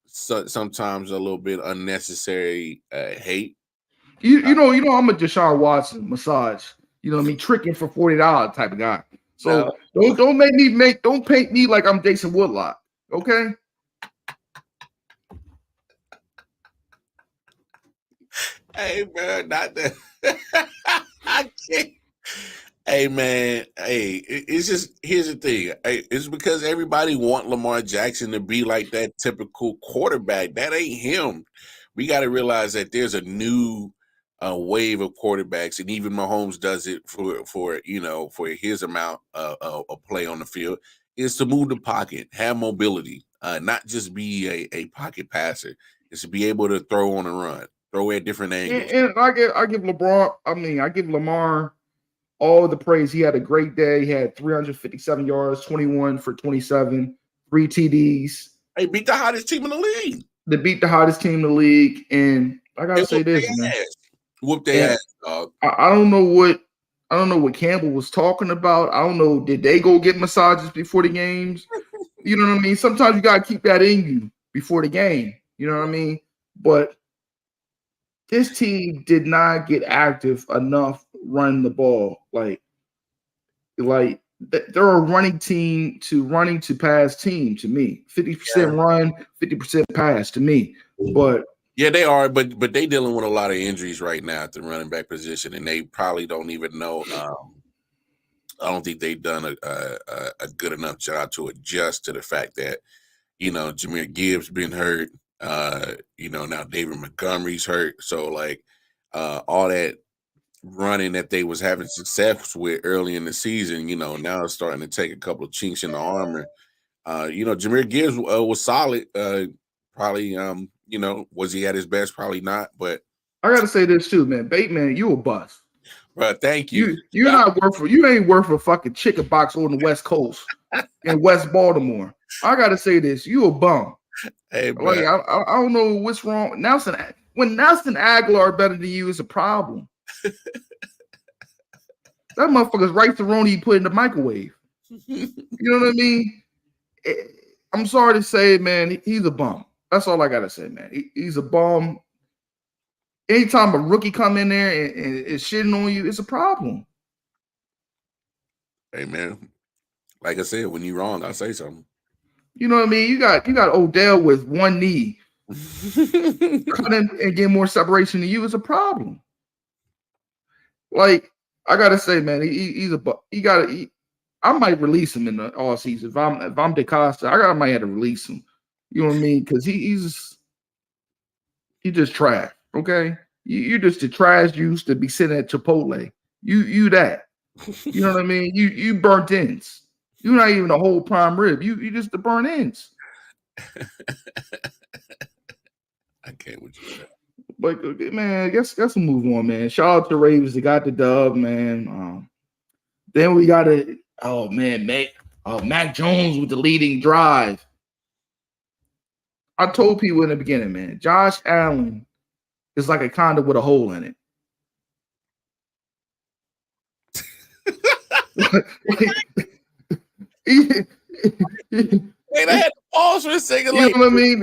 sometimes a little bit unnecessary hate. You know I'm a Deshaun Watson massage. You know what I mean? Tricking for $40 type of guy. So don't paint me like I'm Jason Woodlock. Okay. Hey man, not that. I can't. Hey man, it's just here's the thing. It's because everybody want Lamar Jackson to be like that typical quarterback. That ain't him. We got to realize that there's a new wave of quarterbacks, and even Mahomes does it for his amount of play on the field. Is to move the pocket, have mobility, not just be a pocket passer. It's to be able to throw on a run. Throw at different angles. And I give Lamar all the praise. He had a great day. He had 357 yards, 21 for 27, 3 TDs. Hey, beat the hottest team in the league. They beat the hottest team in the league. And I gotta say this, man. Whoop their ass, dog. I don't know what Campbell was talking about. I don't know. Did they go get massages before the games? You know what I mean? Sometimes you gotta keep that in you before the game. You know what I mean? But this team did not get active enough running the ball. Like they're a running to pass team to me. 50% run, 50% pass to me. But yeah, they are. But they dealing with a lot of injuries right now at the running back position, and they probably don't even know. I don't think they've done a good enough job to adjust to the fact that Jahmyr Gibbs been hurt. Now David Montgomery's hurt. So all that running that they was having success with early in the season, now it's starting to take a couple of chinks in the armor. Jahmyr Gibbs was solid. Probably, was he at his best? Probably not. But I gotta say this too, man. Bateman, you a bust. Bro, thank you. You ain't worth a fucking chicken box on the West Coast in West Baltimore. I gotta say this, you a bum. Hey, bro. I don't know what's wrong. When Nelson Aguilar better than you is a problem. That motherfucker's right to Roni he put in the microwave. You know what I mean? I'm sorry to say, man, he's a bum. That's all I gotta say, man. He's a bum. Anytime a rookie come in there and is shitting on you, it's a problem. Hey, man. Like I said, when you're wrong, I say something. You know what I mean? You got Odell with one knee. Cut in and get more separation than you is a problem. Like I gotta say, man, I might release him in the all season if I'm DeCosta. I might have to release him. You know what I mean? Because he's just trash. Okay, you're just the trash juice to be sitting at Chipotle. You that. You know what I mean? You burnt ends. You're not even a whole prime rib. You just the burnt ends. I can't with you. But man, let's move on, man. Shout out to Ravens. They got the dub, man. Then we got Mac Jones with the leading drive. I told people in the beginning, man, Josh Allen is like a condom with a hole in it. Wait, I had to pause for a second. You know what I mean?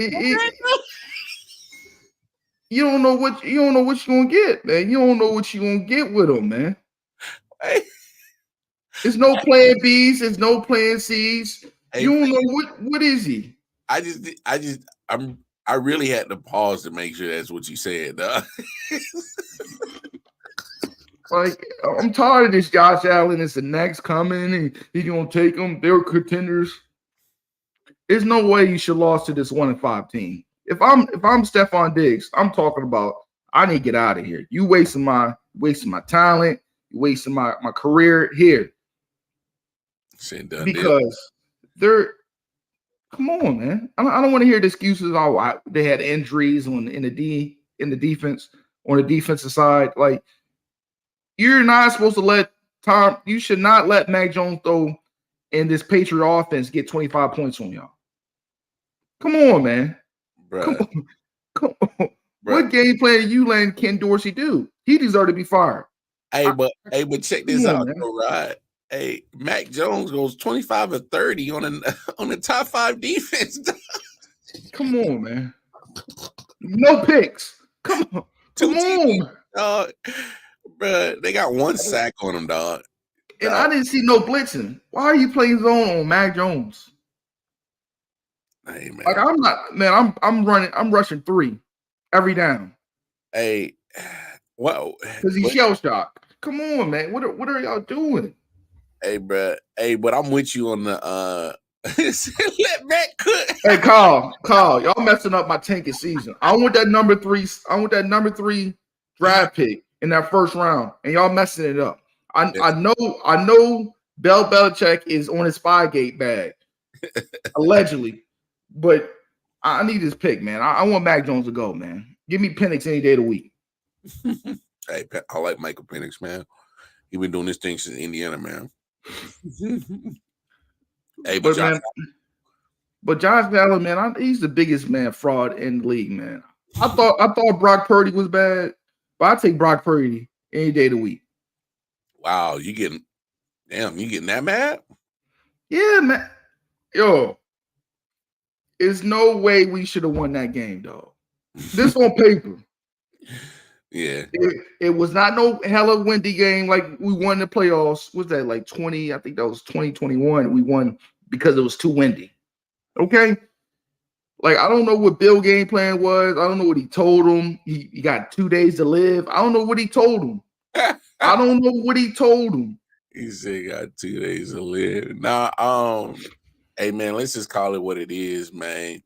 You don't know what you're gonna get, man. You don't know what you're gonna get with him, man. Hey. There's no plan B's, there's no plan C's. Hey, you don't know what is he? I really had to pause to make sure that's what you said. Like, I'm tired of this Josh Allen. It's the next coming, and he's gonna take them. They're contenders. There's no way you should lose to this 1-5 team. If I'm Stephon Diggs, I'm talking about I need to get out of here. You wasting my talent, you wasting my career here. Because they're come on, man. I don't want to hear the excuses. Oh, they had injuries in the defense on the defensive side. Like, you're not supposed to let you should not let Mac Jones throw in this Patriot offense get 25 points on y'all. Come on, man. Bruh. Come on. What game plan did you letting Ken Dorsey do? He deserved to be fired. But check this out, right? Hey, Mac Jones goes 25 or 30 on the top 5 defense. Come on, man. No picks. Come on. Come on. Bro, they got 1 sack on him, dog. And I didn't see no blitzing. Why are you playing zone on Mac Jones? Hey, man. Like, I'm not, man. I'm rushing 3 every down. Hey, well, because he's shell shocked. Come on, man. What are y'all doing? Hey, bro. Hey, but I'm with you on the let Mac cook. Hey, Carl, y'all messing up my tanking season. I want that number 3 draft pick in that first round, and y'all messing it up. I know Bill Belichick is on his Spygate bag, allegedly, but I need his pick, man. I want Mac Jones to go, man. Give me Penix any day of the week. Hey, I like Michael Penix, man. He been doing this thing since Indiana, man. Hey, but Josh Allen, man, he's the biggest fraud in the league, man. I thought Brock Purdy was bad, but I take Brock Purdy any day of the week. Wow, you getting that mad? Yeah, man. Yo, there's no way we should have won that game, dog. This on paper. Yeah. It was not no hella windy game like we won the playoffs. Was that like 20? I think that was 2021. We won because it was too windy. Okay. Like, I don't know what Bill game plan was. I don't know what he told him. He got 2 days to live. I don't know what he told him. I don't know what he told him. He said he got 2 days to live. Nah, hey man, let's just call it what it is, man.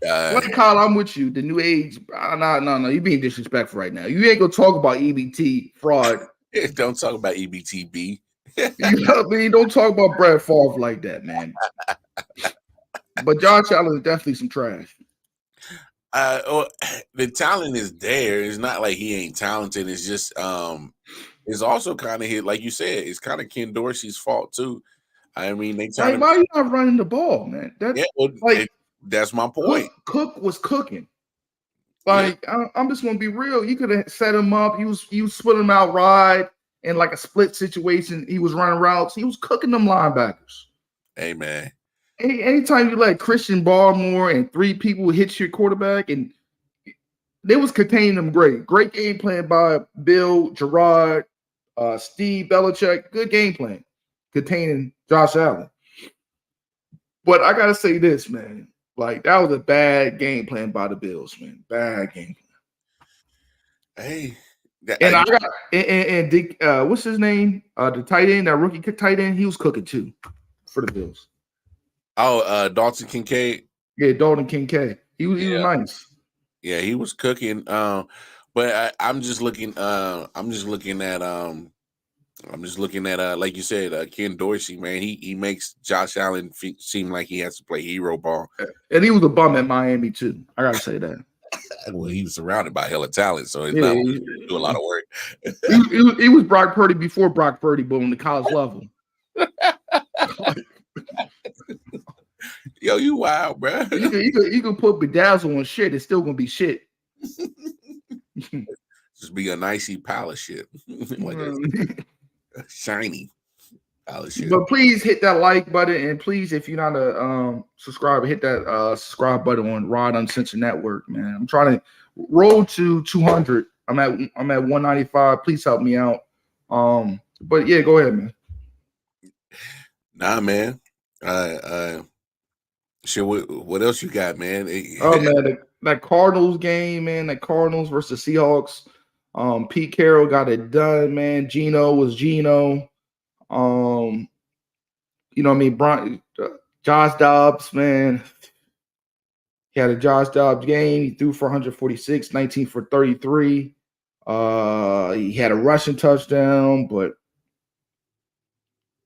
Kyle, I'm with you. The new age. No. You're being disrespectful right now. You ain't gonna talk about EBT fraud. Don't talk about EBTB. You know what I mean? Don't talk about Brett Favre like that, man. But Josh Allen is definitely some trash. The talent is there. It's not like he ain't talented. It's just it's also kind of like you said, it's kind of Ken Dorsey's fault too. I mean, why are you not running the ball, man? That's my point. Cook was cooking. Like, yeah. I'm just gonna be real. You could have set him up. You split him out wide in like a split situation. He was running routes. He was cooking them linebackers. Hey man. Anytime you let Christian Barmore and 3 people hit your quarterback, and they was containing them great. Great game plan by Bill, Gerard, Steve Belichick. Good game plan containing Josh Allen. But I gotta say this, man. Like, that was a bad game plan by the Bills, man. Bad game plan. Hey, And I got and Dick, what's his name? The tight end, that rookie tight end, he was cooking too for the Bills. Oh, Dalton Kincaid. Yeah, Dalton Kincaid. He was nice. Yeah, he was cooking. But I'm just looking at like you said, Ken Dorsey, man. He makes Josh Allen seem like he has to play hero ball. And he was a bum at Miami too. I gotta say that. Well, he was surrounded by hella talent, so he's not do a lot of work. he was Brock Purdy before Brock Purdy, but on the college level. Yo, you wild, bro. You can put bedazzle on shit. It's still gonna be shit. Just be a nicey pile of shit, like a shiny pile of shit. But please hit that like button, and please, if you're not a subscriber, hit that subscribe button on Rod Uncensored Network, man. I'm trying to roll to 200. I'm at 195. Please help me out. But yeah, go ahead, man. Nah, man. Shit, what else you got, man? Oh man, that Cardinals game, man. That Cardinals versus Seahawks. Pete Carroll got it done, man. Geno was Geno. You know what I mean? Josh Dobbs, man. He had a Josh Dobbs game. He threw for 146, 19 for 33. He had a rushing touchdown, but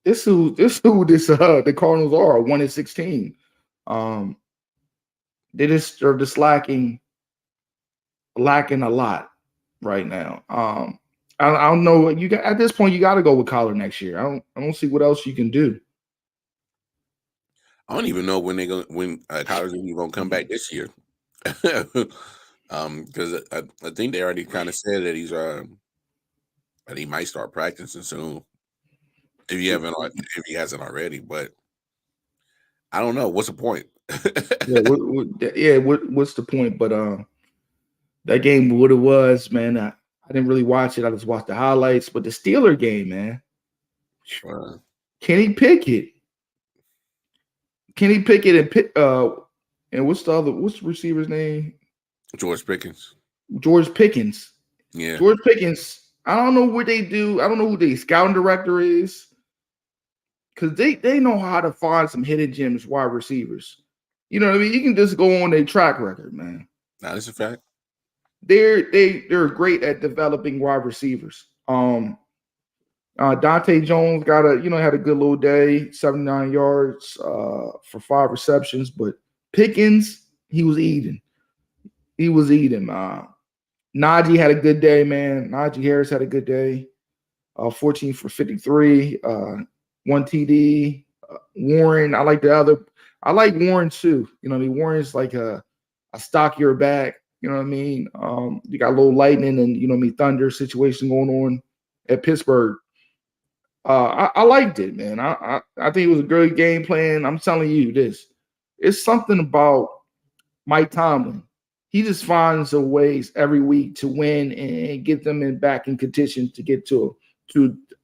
this who the Cardinals are, 1-16. They are just lacking a lot right now. I don't know. You got at this point, you got to go with Kyler next year. I don't see what else you can do. I don't even know when Kyler's gonna come back this year. Because I think they already kind of said that he might start practicing soon if he hasn't already. But I don't know. What's the point? What's the point? But that game, what it was, man. I didn't really watch it. I just watched the highlights. But the Steeler game, man. Kenny Pickett and what's the receiver's name? George Pickens. Yeah. George Pickens. I don't know what they do. I don't know who the scouting director is. Because they know how to find some hidden gems, wide receivers. You know what I mean? You can just go on their track record, man. That is a fact. They're great at developing wide receivers. Dante Jones had a good little day, 79 yards for 5 receptions. But Pickens, he was eating. Najee had a good day, man. Najee Harris had a good day. 14 for 53, 1 TD. Warren, I like Warren too. You know what I mean? Warren's like a stockier back. You know what I mean? You got a little lightning and, you know what I mean, thunder situation going on at Pittsburgh. I liked it, man. I think it was a great game plan. I'm telling you this. It's something about Mike Tomlin. He just finds a ways every week to win and get them back in contention to get to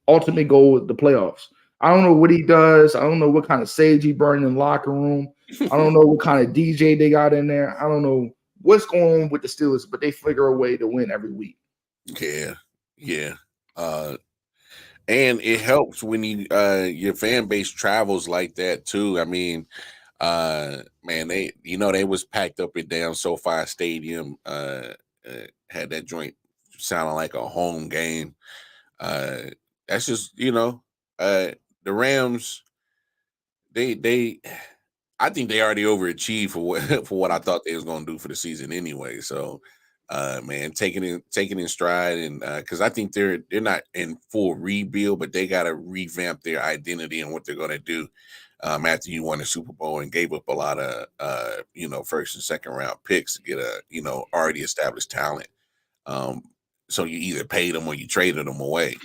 ultimate goal with the playoffs. I don't know what he does. I don't know what kind of sage he burned in the locker room. I don't know what kind of DJ they got in there. I don't know what's going on with the Steelers, but they figure a way to win every week. Yeah. And it helps when your fan base travels like that too. I mean, man, they was packed up and down SoFi Stadium. Had that joint sounding like a home game. That's just the Rams. I think they already overachieved for what I thought they was gonna do for the season anyway. So, man, taking in stride, and because I think they're not in full rebuild, but they got to revamp their identity and what they're gonna do. After you won the Super Bowl and gave up a lot of first and second round picks to get a already established talent. So you either paid them or you traded them away.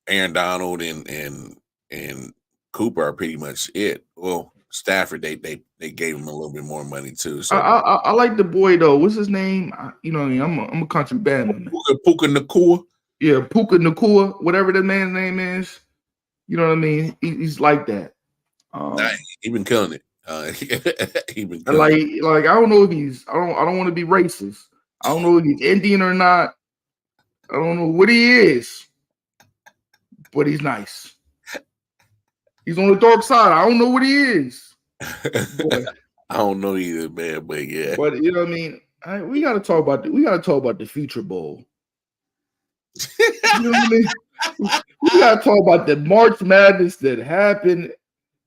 Aaron Donald and Cooper are pretty much it. Well, Stafford, they gave him a little bit more money too. So I like the boy though. What's his name? I'm a country band. Puka Nacua. Yeah, Puka Nacua, whatever the man's name is. You know what I mean? He's like that. He been killing it. He been killing it. I don't know if I don't want to be racist. I don't know if he's Indian or not. I don't know what he is, but he's nice. He's on the dark side. I don't know what he is. I don't know either, man. But yeah. But you know what I mean? We gotta talk about the future bowl. You know what I mean? We gotta talk about the March Madness that happened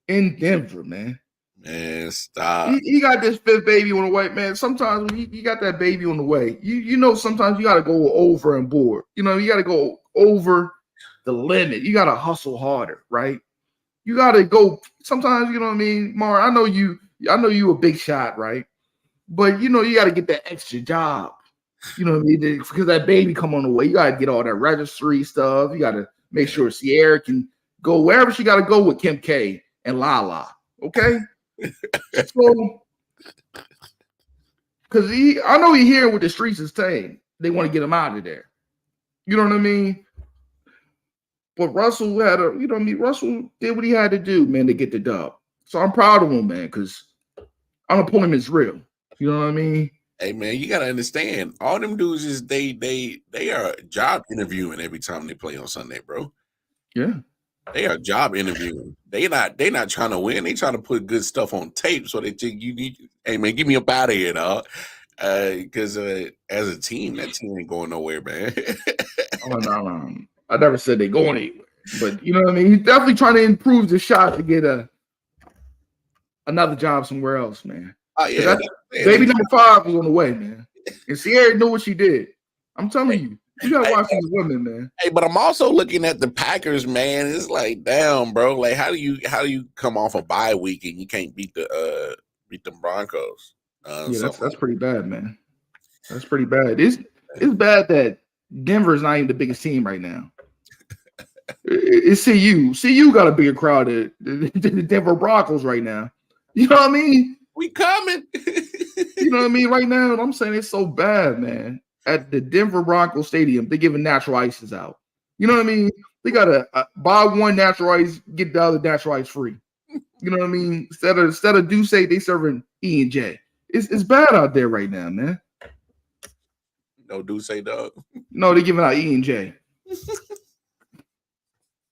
in Denver, man. Man, stop. He got this fifth baby on the way, man. Sometimes when you got that baby on the way, you know sometimes you gotta go over and board. You know, you gotta go over the limit. You gotta hustle harder, right? You gotta go. Sometimes, you know what I mean, Mar. I know you a big shot, right? But you know you gotta get that extra job. You know what I mean? Because that baby come on the way. You gotta get all that registry stuff. You gotta make sure Sierra can go wherever she gotta go with Kim K and Lala. Okay. So, because I know he hearing what the streets is saying. They want to get him out of there. You know what I mean? But Russell Russell did what he had to do, man, to get the dub. So I'm proud of him, man, because unemployment is real. You know what I mean? Hey, man, you gotta understand. All them dudes is they are job interviewing every time they play on Sunday, bro. Yeah. They are job interviewing. They not trying to win. They trying to put good stuff on tape so they think you need. Hey, man, get me up out of here, dog. Because as a team, that team ain't going nowhere, man. Oh, no. I never said they going anywhere, but you know what I mean. He's definitely trying to improve the shot to get another job somewhere else, man. Oh yeah, baby number 5 was on the way, man. And Sierra knew what she did. I'm telling you. You gotta watch these women, man. Hey, but I'm also looking at the Packers, man. It's like, damn, bro. Like, how do you come off a bye week and you can't beat the Broncos? Yeah, that's pretty bad, man. That's pretty bad. It's bad that Denver is not even the biggest team right now. It's CU. CU got a bigger crowd than the Denver Broncos right now. You know what I mean? We coming. You know what I mean? Right now, I'm saying it's so bad, man. At the Denver Broncos Stadium, they're giving natural ices out. You know what I mean? They gotta buy one natural ice, get the other natural ice free. You know what I mean? Instead of Douce, they serving E&J. It's bad out there right now, man. No Douce, dog. No, they're giving out E&J.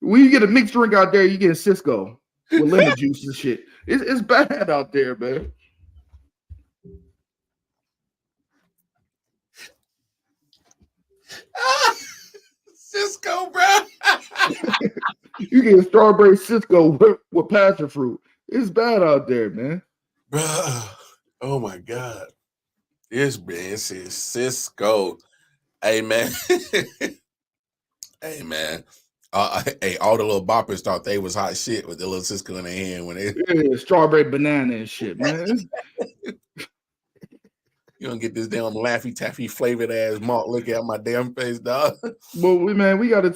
When you get a mixed drink out there, you get a Cisco with lemon juice and shit. It's bad out there, man. Cisco, bro. You get a strawberry Cisco with passion fruit. It's bad out there, man. Bro. Oh my God. This man says Cisco. Hey, man. Hey, man. Hey, all the little boppers thought they was hot shit with the little Cisco in their hand when they strawberry banana and shit, man. You don't get this damn Laffy Taffy flavored ass malt liquor out my damn face, dog. Well, man, we gotta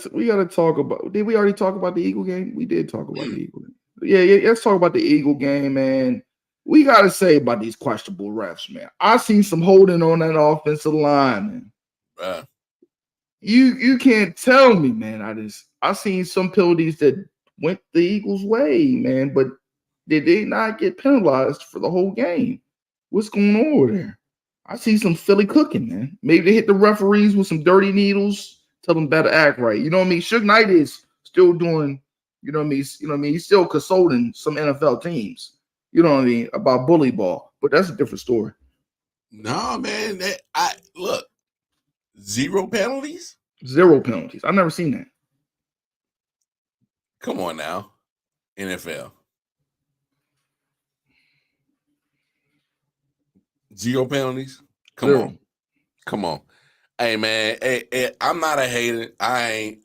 talk about. Did we already talk about the Eagle game? We did talk about the Eagle game. Yeah. Let's talk about the Eagle game, man. We gotta say about these questionable refs, man. I seen some holding on that offensive line, man. You can't tell me, man. I seen some penalties that went the Eagles' way, man, but they did not get penalized for the whole game. What's going on over there? I see some Philly cooking, man. Maybe they hit the referees with some dirty needles, tell them better act right. You know what I mean? Suge Knight is still doing, you know what I mean? He's still consulting some NFL teams, you know what I mean, about bully ball. But that's a different story. No, man. Look, 0 penalties? 0 penalties. I've never seen that. Come on now. NFL. 0 penalties? Come on. Hey, man. Hey, I'm not a hater. I've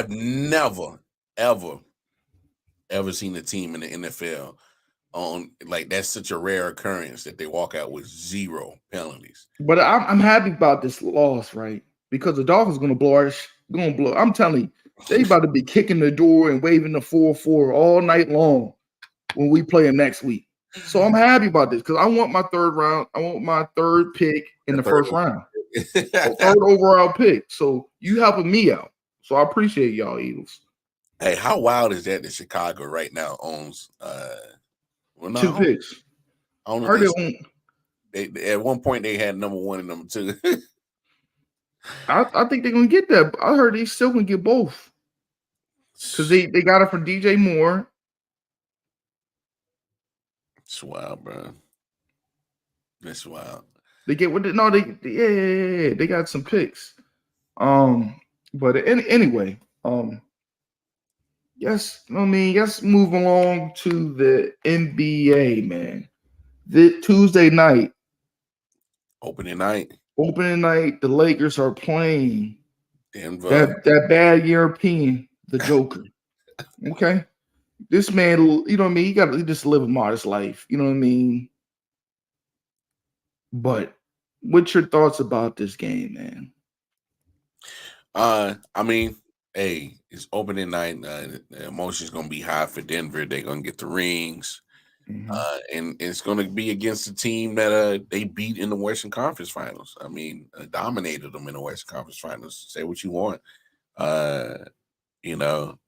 never, ever seen a team in the NFL on like that's such a rare occurrence that they walk out with 0 penalties. But I'm happy about this loss, right? Because the Dolphins going to blow. I'm telling you, they about to be kicking the door and waving the 4-4 all night long when we play them next week. So I'm happy about this because I want my third pick in the first round. Third overall pick. So you helping me out. So I appreciate y'all, Eagles. Hey, how wild is that Chicago right now owns 2 picks? I heard They at one point they had number 1 and number 2. I think they're gonna get that. I heard they still gonna get both because they got it from DJ Moore. It's wild, bro. That's wild. They get what? No, they got some picks. But anyway, yes, let's move along to the NBA, man. The Tuesday night, opening night, the Lakers are playing Denver. That bad European, the Joker. Okay, this man, you know what I mean. He got to just live a modest life. You know what I mean. But what's your thoughts about this game, man? I mean, hey, it's opening night. The emotion's gonna be high for Denver. They're gonna get the rings, and it's gonna be against a team that they beat in the Western Conference Finals. I mean, dominated them in the Western Conference Finals. Say what you want. You know,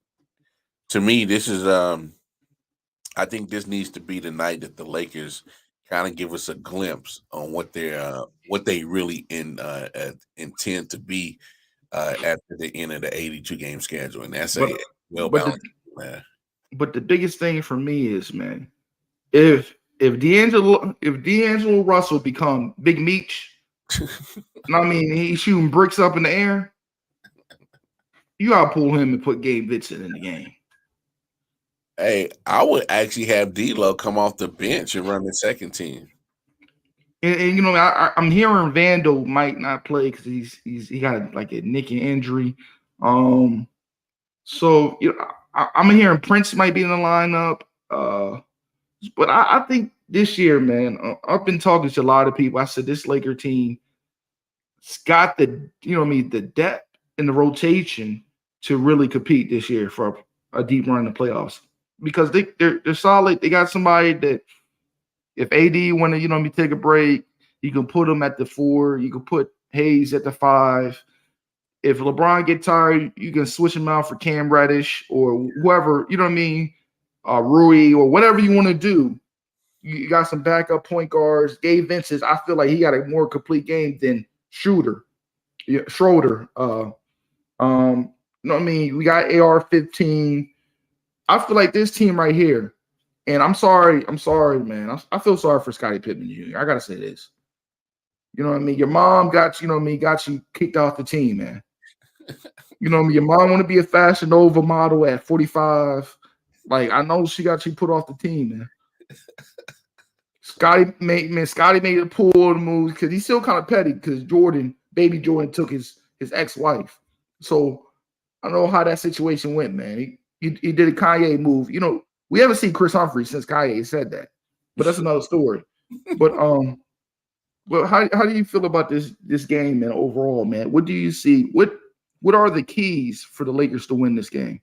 to me, this is I think this needs to be the night that the Lakers kind of give us a glimpse on what they really intend to be after the end of the 82 game schedule, and that's well balanced. But the biggest thing for me is, man, if D'Angelo Russell become Big Meech, I mean, he's shooting bricks up in the air, you gotta pull him and put Gabe Vincent in the game. Hey, I would actually have D'Lo come off the bench and run the second team. And you know, I'm hearing Vando might not play because he got like a nicking injury. So you know, I'm hearing Prince might be in the lineup. But I think this year, man, I've been talking to a lot of people. I said this Laker team has got the, you know what I mean, the depth and the rotation to really compete this year for a deep run in the playoffs. Because they're solid. They got somebody that if AD want to, you know, take a break, you can put him at the 4. You can put Hayes at the 5. If LeBron get tired, you can switch him out for Cam Reddish or whoever, you know what I mean, Rui or whatever you want to do. You got some backup point guards. Gabe Vincent, I feel like he got a more complete game than Schroeder. You know what I mean? We got AR-15. I feel like this team right here, and I'm sorry, man. I feel sorry for Scottie Pippen Jr. I gotta say this. You know what I mean? Your mom got you kicked off the team, man. You know what I mean? Your mom want to be a Fashion Nova model at 45. Like, I know she got you put off the team, man. Scottie made a pull the moves because he's still kind of petty because baby Jordan took his ex-wife. So I don't know how that situation went, man. He did a Kanye move. You know, we haven't seen Chris Humphrey since Kanye said that, but that's another story. But how do you feel about this game, man? Overall, man, what do you see? What are the keys for the Lakers to win this game?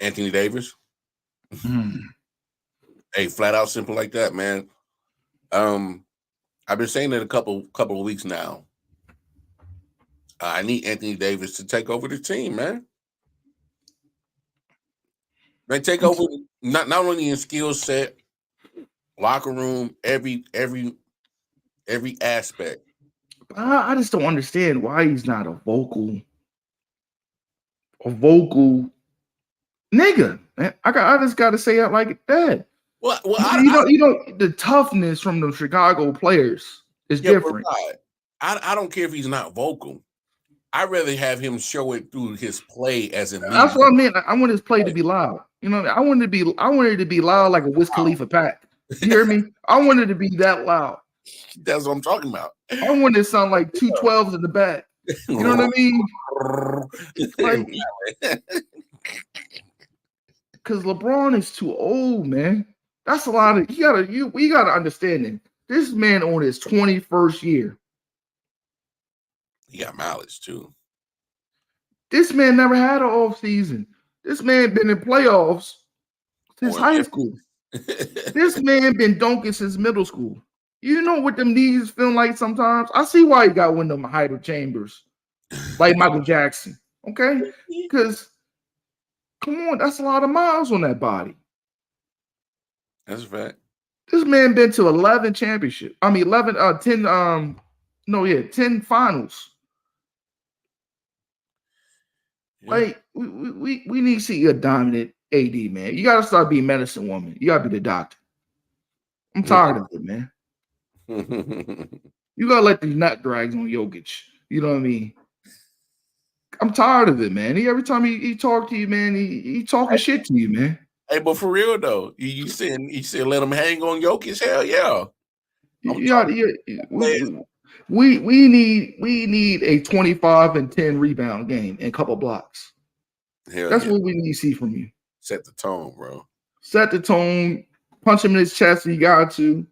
Anthony Davis. Hey, flat out simple like that, man. I've been saying it a couple of weeks now. I need Anthony Davis to take over the team, man. They take over not only in skill set, locker room, every aspect. I just don't understand why he's not a vocal nigga, man. I just got to say it like that. Well, you know, the toughness from the Chicago players is different. I don't care if he's not vocal. I'd rather have him show it through his play as in. That's what I mean. I want his play to be loud. You know, I wanted it to be loud like a Wiz Khalifa pack. You hear me? I wanted it to be that loud. That's what I'm talking about. I wanted it to sound like 2 12s in the back. You know what I mean? Because LeBron is too old, man. That's a lot of we gotta understand it. This man on his 21st year. He got mileage too. This man never had an off season. This man been in playoffs since high school. This man been dunking since middle school. You know what them knees feel like sometimes? I see why he got one of them Hyder Chambers, like Michael Jackson. Okay? Because, come on, that's a lot of miles on that body. That's a fact. This man been to 11 championships. I mean, 10 10 finals. Yeah. Like we need to see a dominant AD, man. You gotta start being medicine woman. You gotta be the doctor. I'm tired of it, man. You gotta let these nut drags on Jokic. You know what I mean? I'm tired of it, man. Every time he talk to you, man, he talking shit to you, man. Hey, but for real though, you said let him hang on Jokic. Hell yeah. We need a 25 and 10 rebound game and a couple blocks. That's what we need to see from you. Set the tone, bro. Set the tone. Punch him in his chest if you got to.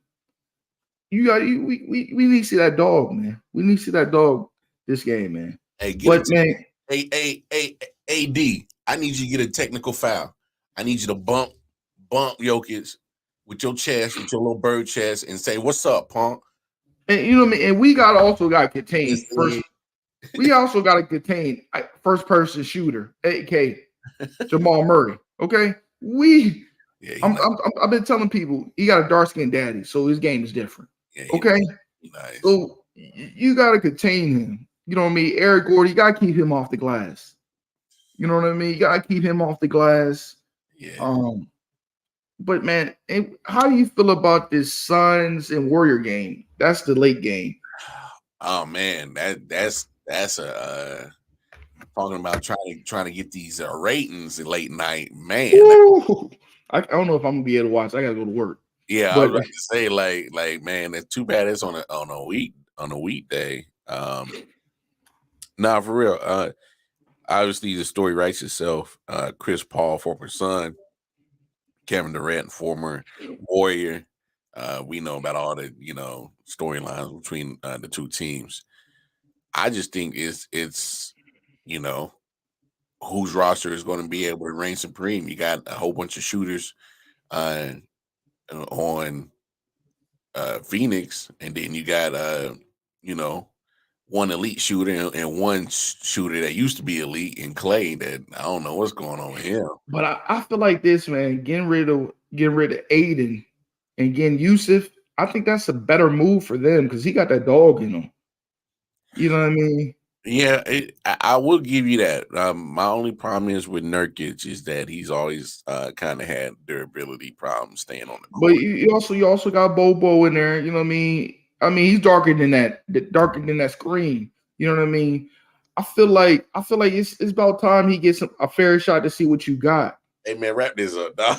We need to see that dog, man. We need to see that dog this game, man. Hey, AD, I need you to get a technical foul. I need you to bump Jokic with your chest, with your little bird chest, and say, "What's up, punk?" And you know what I mean. And we also got to contain first. We also got to contain first person shooter, AK Jamal Murray. Okay, I've been telling people he got a dark skinned daddy, so his game is different. Yeah, okay, nice. So you got to contain him. You know what I mean? Eric Gordon, you got to keep him off the glass. You know what I mean? You got to keep him off the glass. Yeah. But man, how do you feel about this Suns and Warrior game? That's the late game. Oh man, that's a talking about trying to get these ratings late night, man. I don't know if I'm gonna be able to watch. I gotta go to work. Yeah, I was about to say like man, it's too bad it's on a weekday. Nah, for real. Obviously the story writes itself. Chris Paul, former Sun, Kevin Durant, former Warrior. We know about all the storylines between the two teams. I just think it's whose roster is going to be able to reign supreme. You got a whole bunch of shooters on Phoenix, and then you got one elite shooter and one shooter that used to be elite in Clay. That I don't know what's going on with him. But I feel like this, man, getting rid of Aiden and getting Yusuf, I think that's a better move for them because he got that dog in him. You know what I mean? Yeah, I will give you that. My only problem is with Nurkic is that he's always kind of had durability problems staying on the court. But you also got Bobo in there. You know what I mean? He's darker than that screen. You know what I mean? I feel like it's about time he gets a fair shot to see what you got. Hey man, wrap this up, dog.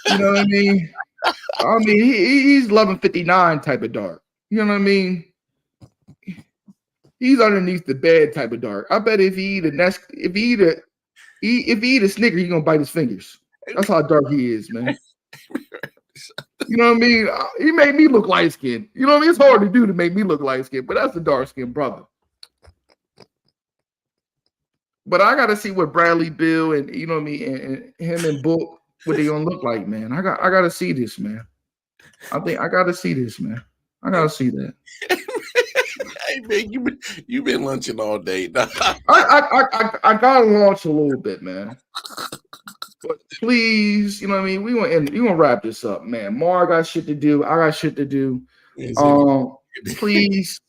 You know what I mean? He's 1159 type of dark. You know what I mean? He's underneath the bed type of dark. I bet if he eat a Snicker, he's gonna bite his fingers. That's how dark he is, man. You know what I mean? He made me look light skinned. You know what I mean? It's hard to do to make me look light skinned, but that's a dark skinned brother. But I gotta see what Bradley Beal and you know what I mean, and him and Book, what they gonna look like, man. I gotta see this, man. I think I gotta see this, man. I gotta see that. Hey man, you've been lunching all day. I gotta launch a little bit, man. But please, you know what I mean? We gonna wrap this up, man. Mar got shit to do. I got shit to do. Please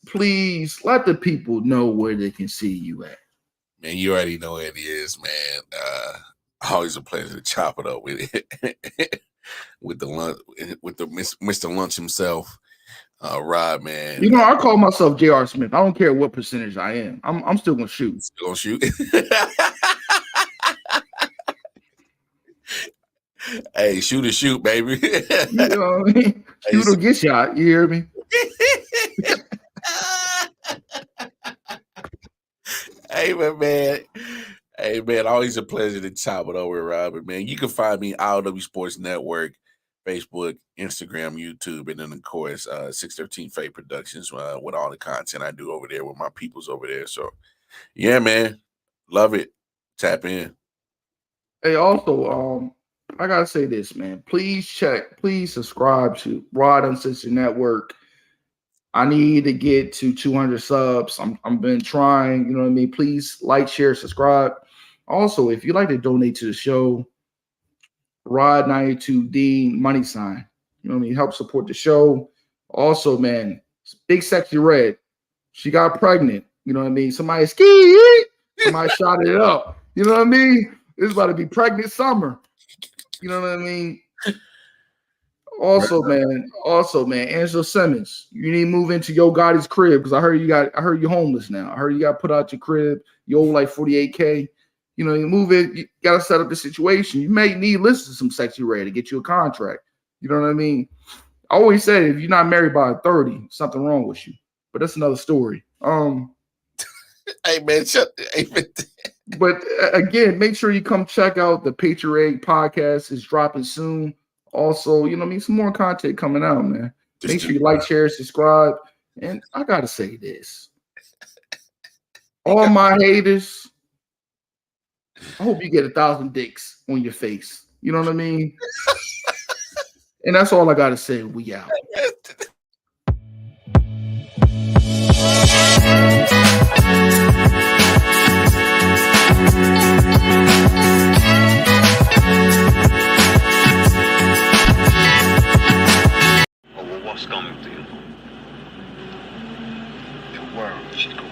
let the people know where they can see you at. Man, you already know what it is, man. Always a pleasure to chop it up with it. with Mr. Lunch himself. Rod, man. You know, I call myself J.R. Smith. I don't care what percentage I am. I'm still gonna shoot. Still gonna shoot. Hey, shoot, baby. You know what I mean? Shoot or get shot. You hear me? Hey, man. Always a pleasure to chop it over, Robert, man. You can find me IOW Sports Network, Facebook, Instagram, YouTube, and then of course 613 Fate Productions with all the content I do over there with my peoples over there. So yeah, man, love it. Tap in. Hey, also, I gotta say this, man. Please subscribe to Rod Uncensored Network. I need to get to 200 subs. I've been trying, you know what I mean? Please like, share, subscribe. Also, if you'd like to donate to the show, Rod92D $. You know what I mean? Help support the show. Also, man, Big Sexy Red. She got pregnant. You know what I mean? Somebody shot it up. You know what I mean? It's about to be pregnant summer. You know what I mean? Also, man, Angela Simmons, you need to move into Yo Gotti's crib because I heard you're homeless now. I heard you got put out your crib. You owe like $48K. You know, you move it, you gotta set up the situation. You may need to listen to some Sexy Red to get you a contract. You know what I mean? I always say if you're not married by 30, something wrong with you. But that's another story. Hey man, But again, make sure you come check out the Patriot podcast. It's dropping soon. Also, you know what I mean? Some more content coming out, man. Make sure you like, share, subscribe. And I gotta say this. All my haters, I hope you get 1,000 dicks on your face. You know what I mean? And that's all I gotta say. We out. What's coming to you? The world.